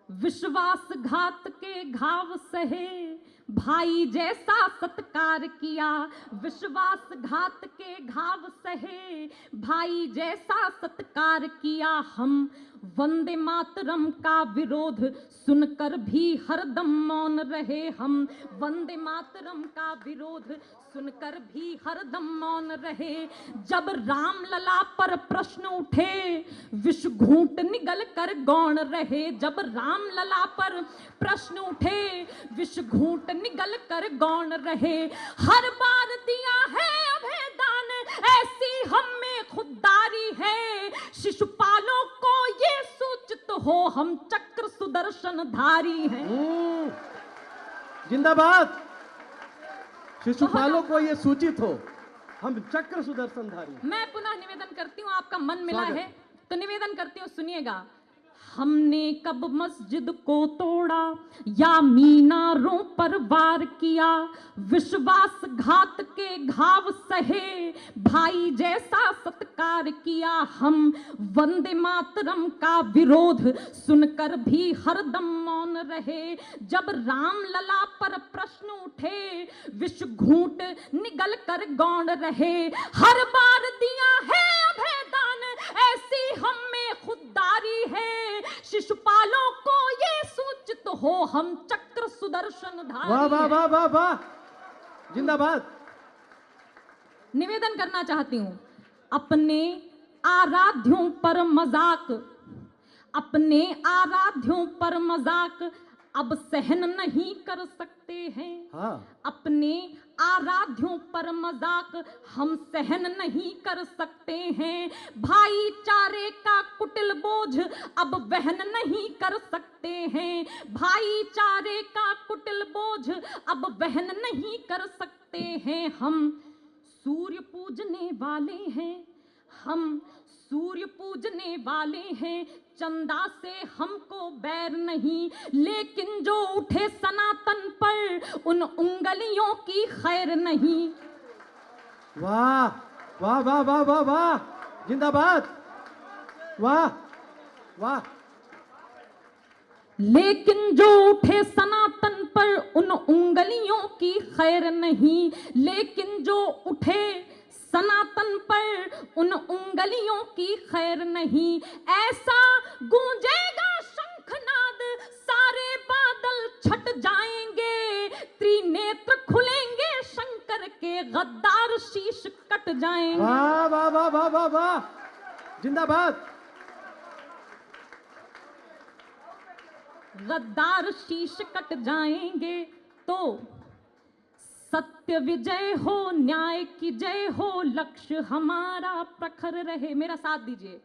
विश्वासघात के घाव सहे भाई जैसा सत्कार किया, विश्वासघात के घाव सहे भाई जैसा सत्कार किया। हम वंदे मातरम का विरोध सुनकर भी हरदम मौन रहे, हम वंदे मातरम का विरोध सुनकर भी हरदम मौन रहे। जब राम लला पर प्रश्न उठे विष घूंट निगल कर गौण रहे, जब राम लला पर प्रश्न उठे विष घूंट निगल कर गौण रहे। हर बार दिया है अभेदान ऐसी हम में खुददारी है, शिशुपालों को ये सूचित हो हम चक्र सुदर्शन धारी हैं। जिंदाबाद। शिशुपालों को ये सूचित हो हम चक्र सुदर्शनधारी। मैं पुनः निवेदन करती हूँ, आपका मन मिला स्वागत। है तो निवेदन करती हूँ, सुनिएगा। हमने कब मस्जिद को तोड़ा या मीनारों पर वार किया, विश्वासघात के घाव सहे भाई जैसा सत्कार किया। हम वंदे मातरम का विरोध सुनकर भी हरदम मौन रहे। जब राम लला पर प्रश्न उठे विष घूंट निगल कर गौण रहे। हर बार दिया है अभेदान ऐसी हम में खुददारी है, शिशुपालों को ये सूचित हो हम चक्र सुदर्शन धारी। वाह वाह वाह वाह वाह, जिंदाबाद। निवेदन करना चाहती हूं, अपने आराध्यों पर मजाक, अपने आराध्यों पर मजाक अब सहन नहीं कर सकते हैं। हाँ। अपने आराध्यों पर मजाक हम सहन नहीं कर सकते हैं। भाईचारे का कुटिल बोझ अब वहन नहीं कर सकते हैं। भाईचारे का कुटिल बोझ अब वहन नहीं कर सकते हैं। हम सूर्य पूजने वाले हैं, हम सूर्य पूजने वाले हैं, चंदा से हमको बैर नहीं, लेकिन जो उठे सनातन पर उन उंगलियों की खैर नहीं। वाह वाह वाह वाह वाह वाह, जिंदाबाद। वाह वाह। लेकिन जो उठे सनातन पर उन उंगलियों की खैर नहीं, लेकिन जो उठे सनातन पर उन उंगलियों की खैर नहीं। ऐसा गूंजेगा शंखनाद सारे बादल छट जाएंगे, त्रिनेत्र खुलेंगे शंकर के गद्दार शीश कट जाएंगे। वाह वाह वाह वाह वाह वाह, जिंदाबाद। गद्दार शीश कट जाएंगे तो सत्य विजय हो, न्याय की जय हो, लक्ष्य हमारा प्रखर रहे। मेरा साथ दीजिए।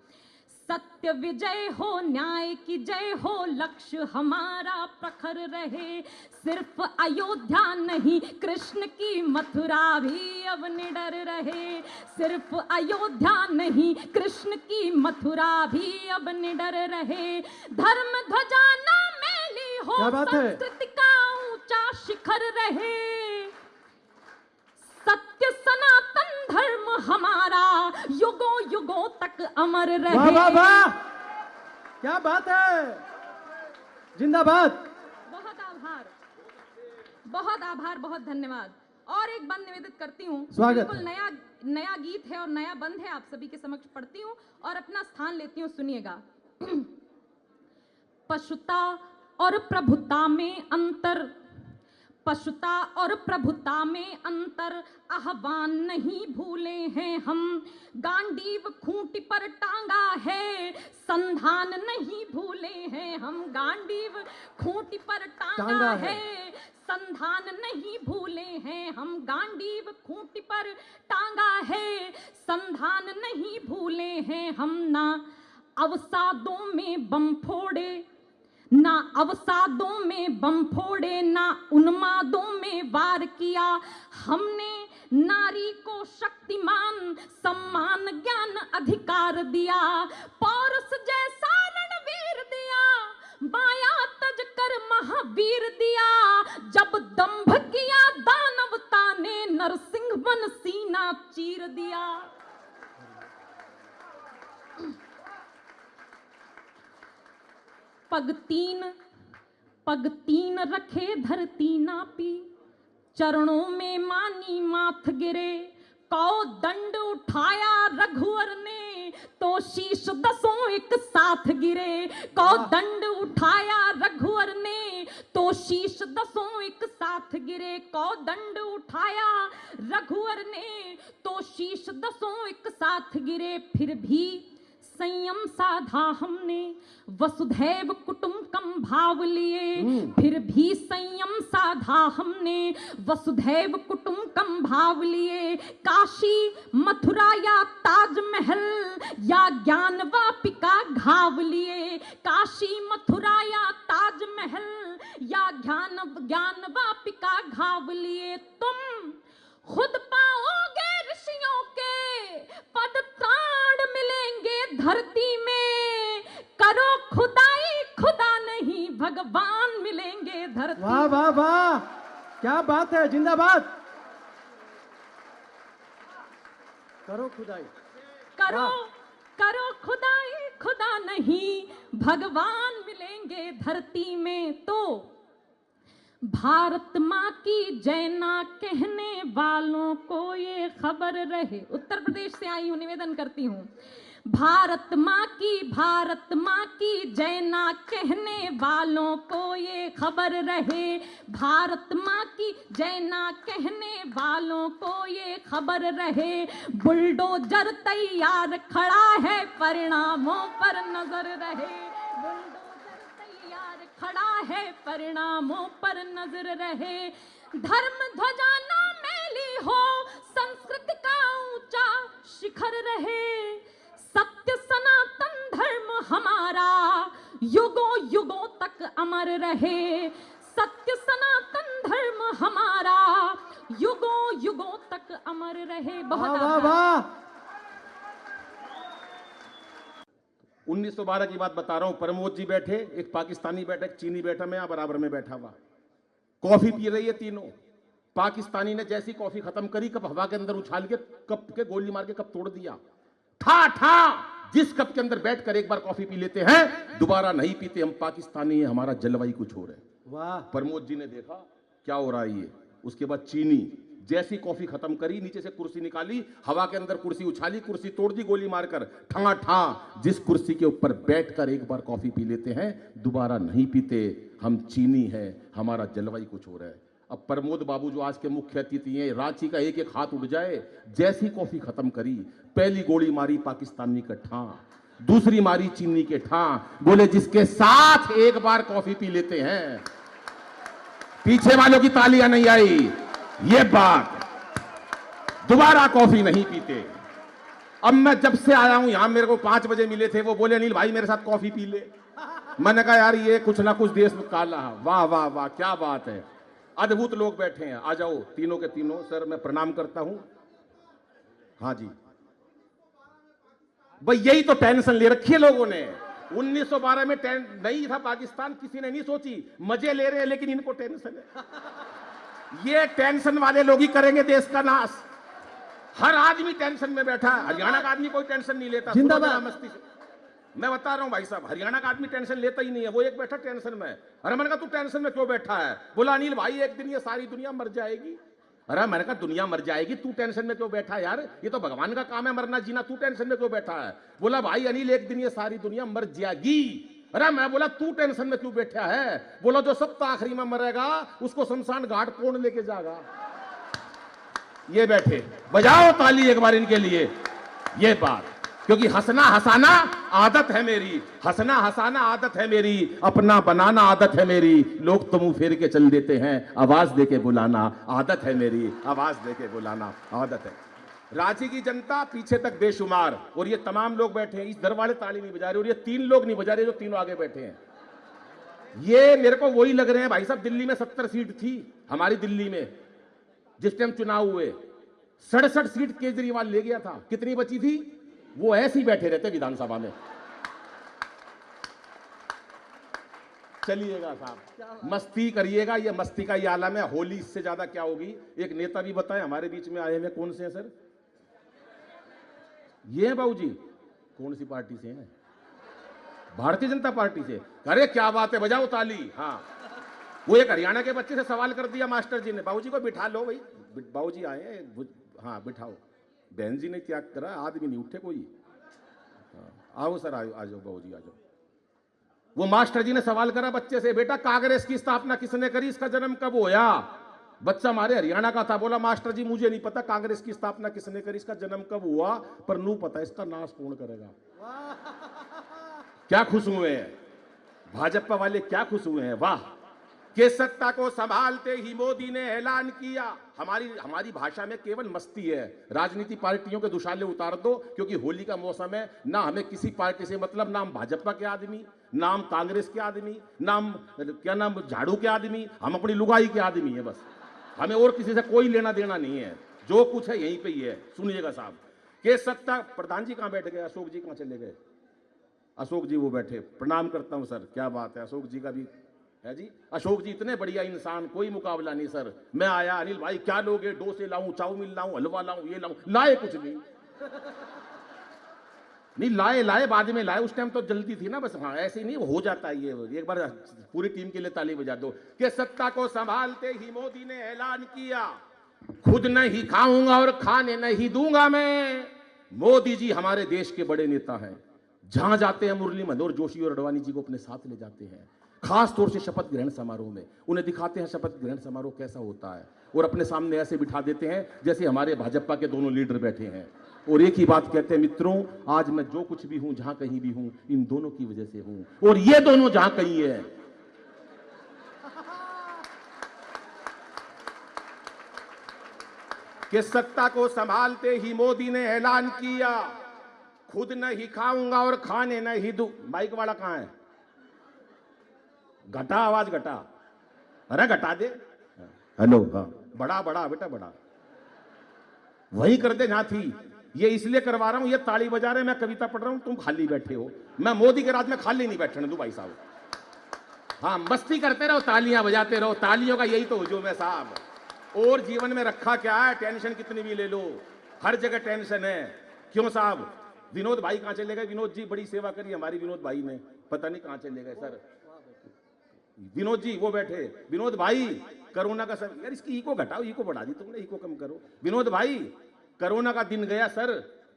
सत्य विजय हो, न्याय की जय हो, लक्ष्य हमारा प्रखर रहे। सिर्फ अयोध्या नहीं कृष्ण की मथुरा भी अब निडर रहे। सिर्फ अयोध्या नहीं कृष्ण की मथुरा भी अब निडर रहे। धर्म ध्वजा ना मैली हो, क्या बात है? संस्कृति का ऊंचा शिखर रहे। सत्य सनातन धर्म हमारा युगों युगों तक अमर रहे। वाह वाह वाह, क्या बात है, जिंदाबाद। बहुत आभार, बहुत आभार, बहुत धन्यवाद। और एक बंद निवेदित करती हूँ, स्वागत। बिल्कुल नया गीत है और नया बंद है, आप सभी के समक्ष पढ़ती हूँ और अपना स्थान लेती हूँ, सुनिएगा। पशुता और प्रभुता में अंतर, पशुता और प्रभुता में अंतर आह्वान नहीं भूले हैं हम। गांडीव खूंटी पर टांगा है, संधान नहीं भूले हैं हम। गांडीव खूंटी पर टांगा है, संधान नहीं भूले हैं हम। गांडीव खूंटी पर टांगा है, संधान नहीं भूले हैं हम। ना अवसादों में बम फोड़े, ना अवसादों में बम फोड़े, ना उन्मादों में वार किया। हमने नारी को शक्तिमान सम्मान ज्ञान अधिकार दिया, पौरुष जैसा रणवीर दिया, माया तज कर महावीर दिया, जब दंभ किया दानवता ने नरसिंह बन सीना चीर दिया। पग तीन रखे धरती नापी, चरणों में मानी माथ गिरे, कौ दंड उठाया रघुवर ने तो शीश दसों एक साथ गिरे, कौ दंड उठाया रघुवर ने तो शीश दसों एक साथ गिरे, कौ दंड उठाया रघुवर ने तो शीश दसों एक साथ गिरे। फिर भी संयम साधा हमने वसुधैव कुटुंबकम भाव लिए, फिर भी संयम साधा हमने वसुधैव कुटुंबकम भाव लिए, काशी मथुरा या ताजमहल या ज्ञान वापिका घाव लिए, काशी मथुरा या ताजमहल या ज्ञान वापिका घाव लिए। तुम खुद पाओगे ऋषियों के पद ताड़ मिलेंगे धरती में, करो खुदाई खुदा नहीं भगवान मिलेंगे धरती। वाह वाह वाह, क्या बात है, जिंदाबाद। करो खुदाई, करो खुदाई खुदा नहीं भगवान मिलेंगे धरती में। तो भारत माँ की जय ना कहने वालों को ये खबर रहे, उत्तर प्रदेश से आई हूं, निवेदन करती हूँ। भारत माँ की जय ना कहने वालों को ये खबर रहे, भारत माँ की जय ना कहने वालों को ये खबर रहे, बुलडोजर तैयार खड़ा है परिणामों पर नजर रहे, खड़ा है परिणामों पर नजर रहे। धर्म ध्वजा ना मैली हो, संस्कृति का ऊंचा शिखर रहे, सत्य सनातन धर्म हमारा युगों युगों तक अमर रहे, सत्य सनातन धर्म हमारा युगों युगों तक अमर रहे। बहुत वाह वाह। 1912 की बात बता रहा हूं। प्रमोद जी बैठे, एक पाकिस्तानी बैठा, एक चीनी बैठा, मैं यहां बराबर में बैठा हुआ, कॉफी पी रही है तीनों। पाकिस्तानी ने जैसी कॉफी खत्म करी, कप हवा के अंदर उछाल के कप के गोली मार के कप तोड़ दिया। ठा ठा, जिस कप के अंदर बैठकर एक बार कॉफी पी लेते हैं दोबारा नहीं पीते। हम पाकिस्तानी हैं, हमारा जलवायु कुछ हो रहा है। वाह। प्रमोद जी ने देखा क्या हो रहा है ये। उसके बाद चीनी जैसी कॉफी खत्म करी, नीचे से कुर्सी निकाली, हवा के अंदर कुर्सी उछाली, कुर्सी तोड़ दी गोली मारकर। ठा ठा, जिस कुर्सी के ऊपर बैठकर एक बार कॉफी पी लेते हैं दोबारा नहीं पीते। हम चीनी है, हमारा जलवायु कुछ हो रहा है। अब प्रमोद बाबू जो आज के मुख्य अतिथि हैं, रांची का एक एक हाथ उठ जाए। जैसी कॉफी खत्म करी, पहली गोली मारी पाकिस्तानी का ठा, दूसरी मारी चीनी के ठा, बोले जिसके साथ एक बार कॉफी पी लेते हैं। पीछे वालों की तालियां नहीं आई। ये बात, दोबारा कॉफी नहीं पीते। अब मैं जब से आया हूं यहां, मेरे को 5 बजे मिले थे, वो बोले अनिल भाई मेरे साथ कॉफी पी ले। मैंने कहा यार ये कुछ ना कुछ देश में काला है। वाह वाह वाह, क्या बात है, अद्भुत लोग बैठे हैं। आ जाओ तीनों के तीनों। सर मैं प्रणाम करता हूं। हाँ जी भाई, यही तो टेंशन ले रखी है लोगों ने। 1912 में नहीं था पाकिस्तान, किसी ने नहीं सोची। मजे ले रहे हैं लेकिन इनको टेंशन है। ये टेंशन वाले लोग ही करेंगे देश का नाश। हर आदमी टेंशन में बैठा है। हरियाणा का आदमी कोई टेंशन नहीं लेता। जिंदाबाद। मस्ती से मैं बता रहा हूं भाई साहब, हरियाणा का आदमी टेंशन लेता ही नहीं है। वो एक बैठा टेंशन में। अरे मैंने कहा तू टेंशन में क्यों बैठा है? बोला अनिल भाई एक दिन ये सारी दुनिया मर जाएगी। अरे मैंने कहा दुनिया मर जाएगी, तू टेंशन में क्यों बैठा है यार? ये तो भगवान का काम है मरना जीना, तू टेंशन में क्यों बैठा है? बोला भाई अनिल एक दिन ये सारी दुनिया मर जाएगी। अरे मैं बोला तू टेंशन में क्यों बैठा है? बोला जो सब आखिरी में मरेगा उसको शमशान घाट कौन लेके जाएगा? ये बैठे, बजाओ ताली एक बार इनके लिए। ये बात, क्योंकि हंसना हंसाना आदत है मेरी, हंसना हंसाना आदत है मेरी, अपना बनाना आदत है मेरी। लोग तो मुंह फेर के चल देते हैं, आवाज देके बुलाना आदत है मेरी, आवाज देके बुलाना आदत है। रांची की जनता पीछे तक बेशुमार, और ये तमाम लोग बैठे हैं। इस दर वाले ताली नहीं बजा रहे, और ये 3 लोग नहीं बजा रहे जो तीनों आगे बैठे हैं। ये मेरे को वही लग रहे हैं भाई साहब, दिल्ली में 70 सीट थी हमारी दिल्ली में, जिस टाइम चुनाव हुए 67 सीट केजरीवाल ले गया था, कितनी बची थी? वो ऐसे ही बैठे रहते विधानसभा में। चलिएगा साहब, मस्ती करिएगा, ये मस्ती का ये आलम है। होली इससे ज्यादा क्या होगी? एक नेता भी बताएं हमारे बीच में आए हुए कौन से हैं सर? ये हैं बाबूजी, कौन सी पार्टी से हैं? भारतीय जनता पार्टी से। अरे क्या बात है, बजाओ ताली। हाँ, वो एक हरियाणा के बच्चे से सवाल कर दिया मास्टर जी ने, बाबूजी को बिठा लो भाई। बाबूजी आए हैं, हाँ बिठाओ। बहन जी ने त्याग करा, आदमी नहीं उठे कोई। आओ सर, आओ, आ जाओ बाबूजी, आ जाओ। वो मास्टर जी ने सवाल करा बच्चे से, बेटा कांग्रेस की स्थापना किसने करी, इसका जन्म कब होया? बच्चा हमारे हरियाणा का था, बोला मास्टर जी मुझे नहीं पता कांग्रेस की स्थापना किसने करी, इसका जन्म कब हुआ, पर नू पता इसका नाश कौन करेगा। क्या खुश हुए हैं भाजपा वाले, क्या खुश हुए हैं। वाह, के सत्ता को संभालते ही मोदी ने ऐलान किया। हमारी भाषा में केवल मस्ती है। राजनीति पार्टियों के दुशाले उतार दो, क्योंकि होली का मौसम है। ना हमें किसी पार्टी से मतलब, नाम भाजपा के आदमी, नाम कांग्रेस के आदमी, नाम क्या नाम झाड़ू के आदमी, हम अपनी लुगाई के आदमी है बस। हमें और किसी से कोई लेना देना नहीं है, जो कुछ है यहीं पे ही है। सुनिएगा साहब, के सत्ता, प्रधान जी कहाँ बैठ गए? अशोक जी कहाँ चले गए? अशोक जी वो बैठे, प्रणाम करता हूं सर, क्या बात है, अशोक जी का भी है जी। अशोक जी इतने बढ़िया इंसान, कोई मुकाबला नहीं सर। मैं आया, अनिल भाई क्या लोगे? डोसे लाऊं, चाउमीन लाऊं, हलवा लाऊं, ये लाऊं, लाए कुछ नहीं। नहीं लाए बाद में लाए, उस टाइम तो जल्दी थी ना बस। हाँ ऐसे ही नहीं हो जाता है ये। एक बार पूरी टीम के लिए ताली बजा दो। कि सत्ता को संभालते ही मोदी ने ऐलान किया, खुद नहीं खाऊंगा और खाने नहीं दूंगा मैं। मोदी जी हमारे देश के बड़े नेता हैं, जहां जाते हैं मुरली मनोहर जोशी और अडवाणी जी को अपने साथ ले जाते हैं, खास तौर से शपथ ग्रहण समारोह में उन्हें दिखाते हैं शपथ ग्रहण समारोह कैसा होता है, और अपने सामने ऐसे बिठा देते हैं जैसे हमारे भाजपा के दोनों लीडर बैठे हैं, और एक ही बात कहते हैं, मित्रों आज मैं जो कुछ भी हूं, जहां कहीं भी हूं, इन दोनों की वजह से हूं, और ये दोनों जहां कहीं है। कि सत्ता को संभालते ही मोदी ने ऐलान किया, खुद नहीं खाऊंगा और खाने नहीं दूं। माइक वाला कहां है? घटा आवाज, घटा, अरे घटा दे। हेलो, हाँ बड़ा बड़ा बेटा बड़ा, वही कर दे जहां थी। ये इसलिए करवा रहा हूं, ये ताली बजा रहे, मैं कविता पढ़ रहा हूं, तुम खाली बैठे हो। मैं मोदी के राज में खाली नहीं बैठने दूं भाई साहब। हाँ मस्ती करते रहो, तालियां बजाते रहो, तालियों का यही तो हुजूम है साहब। और जीवन में रखा क्या है? टेंशन कितनी भी ले लो, हर जगह टेंशन है। क्यों साहब? विनोद भाई कहां चले गए? विनोद जी बड़ी सेवा करी हमारी, विनोद भाई ने पता नहीं कहां चले गए सर। विनोद जी वो बैठे, विनोद भाई कोरोना का सर, यार इसकी इको घटाओ, इको बढ़ा दी तुमने, इको कम करो। विनोद भाई कोरोना का दिन गया सर,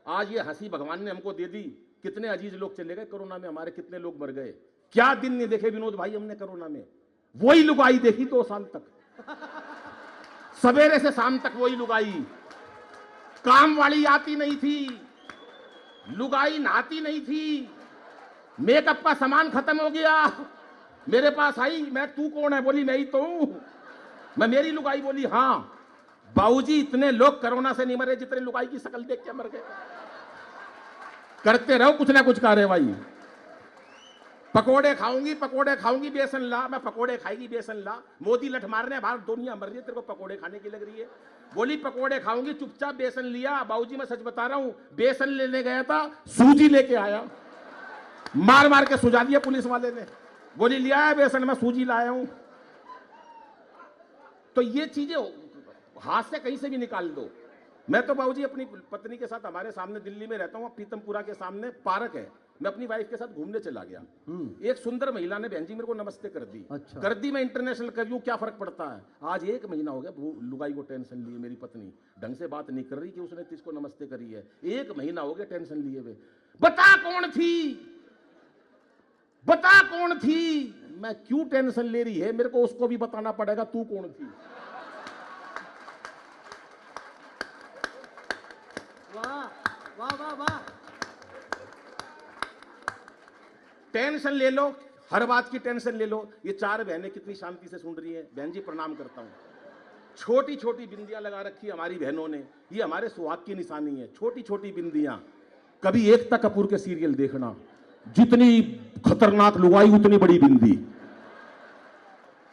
आज ये हंसी भगवान ने हमको दे दी। कितने अजीज लोग चले गए कोरोना में हमारे, कितने लोग मर गए। क्या दिन नहीं देखे विनोद भाई हमने कोरोना में? वही लुगाई देखी 2 साल तक, सवेरे से शाम तक वही लुगाई। काम वाली आती नहीं थी, लुगाई नहाती नहीं थी, मेकअप का सामान खत्म हो गया, मेरे पास आई, मैं तू कौन है? बोली मैं ही तो हूं। मैं मेरी लुगाई बोली हाँ। बाबूजी इतने लोग कोरोना से नहीं मरे जितने लुगाई की शक्ल देख के मर गए। करते रहो कुछ ना कुछ कार्रवाई। पकोड़े खाऊंगी बेसन ला, मैं पकोड़े खाएगी बेसन ला। मोदी लठ मार रहे हैं, भारत दुनिया मर रही है, तेरे को पकोड़े खाने की लग रही है। बोली पकोड़े खाऊंगी, चुपचाप बेसन लिया। बाबूजी मैं सच बता रहा हूं, बेसन लेने गया था, सूजी लेके आया, मार मार के सुझा दिया पुलिस वाले ने। बोली लिया है बेसन, मैं सूजी लाया हूं। तो ये चीजें हाथ से कहीं से भी निकाल दो। मैं तो बाबूजी अपनी पत्नी के साथ हमारे सामने दिल्ली में रहता हूं, पीतमपुरा के सामने पार्क है, मैं अपनी वाइफ के साथ घूमने चला गया। एक सुंदर महिला ने बहन जी मेरे को नमस्ते कर दी। अच्छा। कर दी, मैं इंटरनेशनल कर यूं, क्या फर्क पड़ता है। आज 1 महीना हो गया, वो लुगाई को टेंशन लिए, मेरी पत्नी ढंग से बात नहीं कर रही कि उसने किसको नमस्ते करी है। 1 महीना हो गया टेंशन लिए हुए। बता कौन थी, बता कौन थी। मैं क्यों टेंशन ले रही है, मेरे को उसको भी बताना पड़ेगा तू कौन थी। वाह वाह वाह वाह। टेंशन ले लो, हर बात की टेंशन ले लो। ये 4 बहनें कितनी शांति से सुन रही है। बहन जी प्रणाम करता हूं। छोटी छोटी बिंदियां लगा रखी हमारी बहनों ने, ये हमारे सुहाग की निशानी है। छोटी छोटी बिंदियां। कभी एकता कपूर के सीरियल देखना, जितनी खतरनाक लुगाई उतनी बड़ी बिंदी,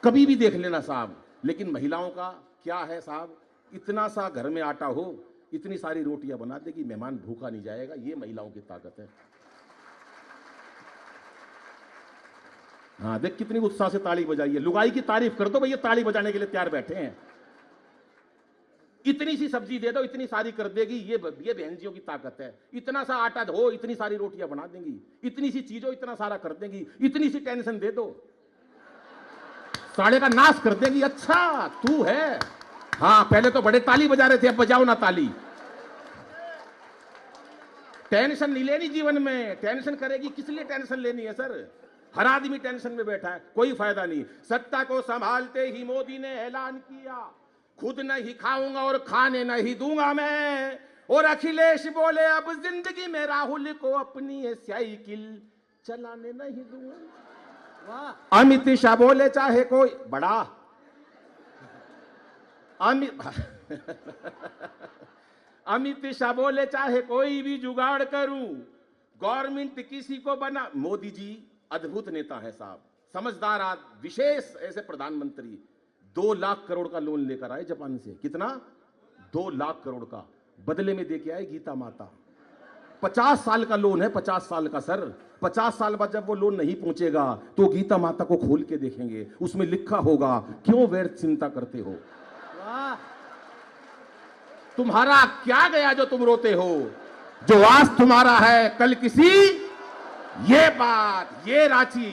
कभी भी देख लेना साहब। लेकिन महिलाओं का क्या है साहब, इतना सा घर में आटा हो, इतनी सारी रोटियां बना देगी, मेहमान भूखा नहीं जाएगा। ये महिलाओं की ताकत है। हाँ देख कितनी उत्साह से ताली बजाई है। लुगाई की तारीफ कर दो भैया, ताली बजाने के लिए तैयार बैठे हैं। इतनी सी सब्जी दे दो, इतनी सारी कर देगी। ये बहनजियों की ताकत है। इतना सा आटा हो, इतनी सारी रोटियां बना देंगी। इतनी सी चीजों, इतना सारा कर देंगी। इतनी सी टेंशन दे दो, साड़े का नाश कर देंगी। अच्छा तू है। हाँ पहले तो बड़े ताली बजा रहे थे, अब बजाओ ना ताली। टेंशन नहीं लेनी जीवन में। टेंशन करेगी किस लिए टेंशन लेनी है सर? हर आदमी टेंशन में बैठा है, कोई फायदा नहीं। सत्ता को संभालते ही मोदी ने ऐलान किया, खुद नहीं खाऊंगा और खाने नहीं दूंगा मैं। और अखिलेश बोले अब जिंदगी में राहुल को अपनी साइकिल चलाने नहीं दूंगा। अमित शाह बोले चाहे कोई बड़ा अमित शाह बोले चाहे कोई भी जुगाड़ करूं, गवर्नमेंट किसी को बना। मोदी जी अद्भुत नेता है साहब, समझदार विशेष ऐसे प्रधानमंत्री। 2 लाख करोड़ का लोन लेकर आए जापान से। कितना? 2 लाख करोड़ का। बदले में देके आए गीता माता। 50 साल का लोन है, 50 साल का सर। 50 साल बाद जब वो लोन नहीं पहुंचेगा तो गीता माता को खोल के देखेंगे, उसमें लिखा होगा क्यों व्यर्थ चिंता करते हो। तुम्हारा क्या गया जो तुम रोते हो? जो आज तुम्हारा है कल किसी। ये बात, ये रांची।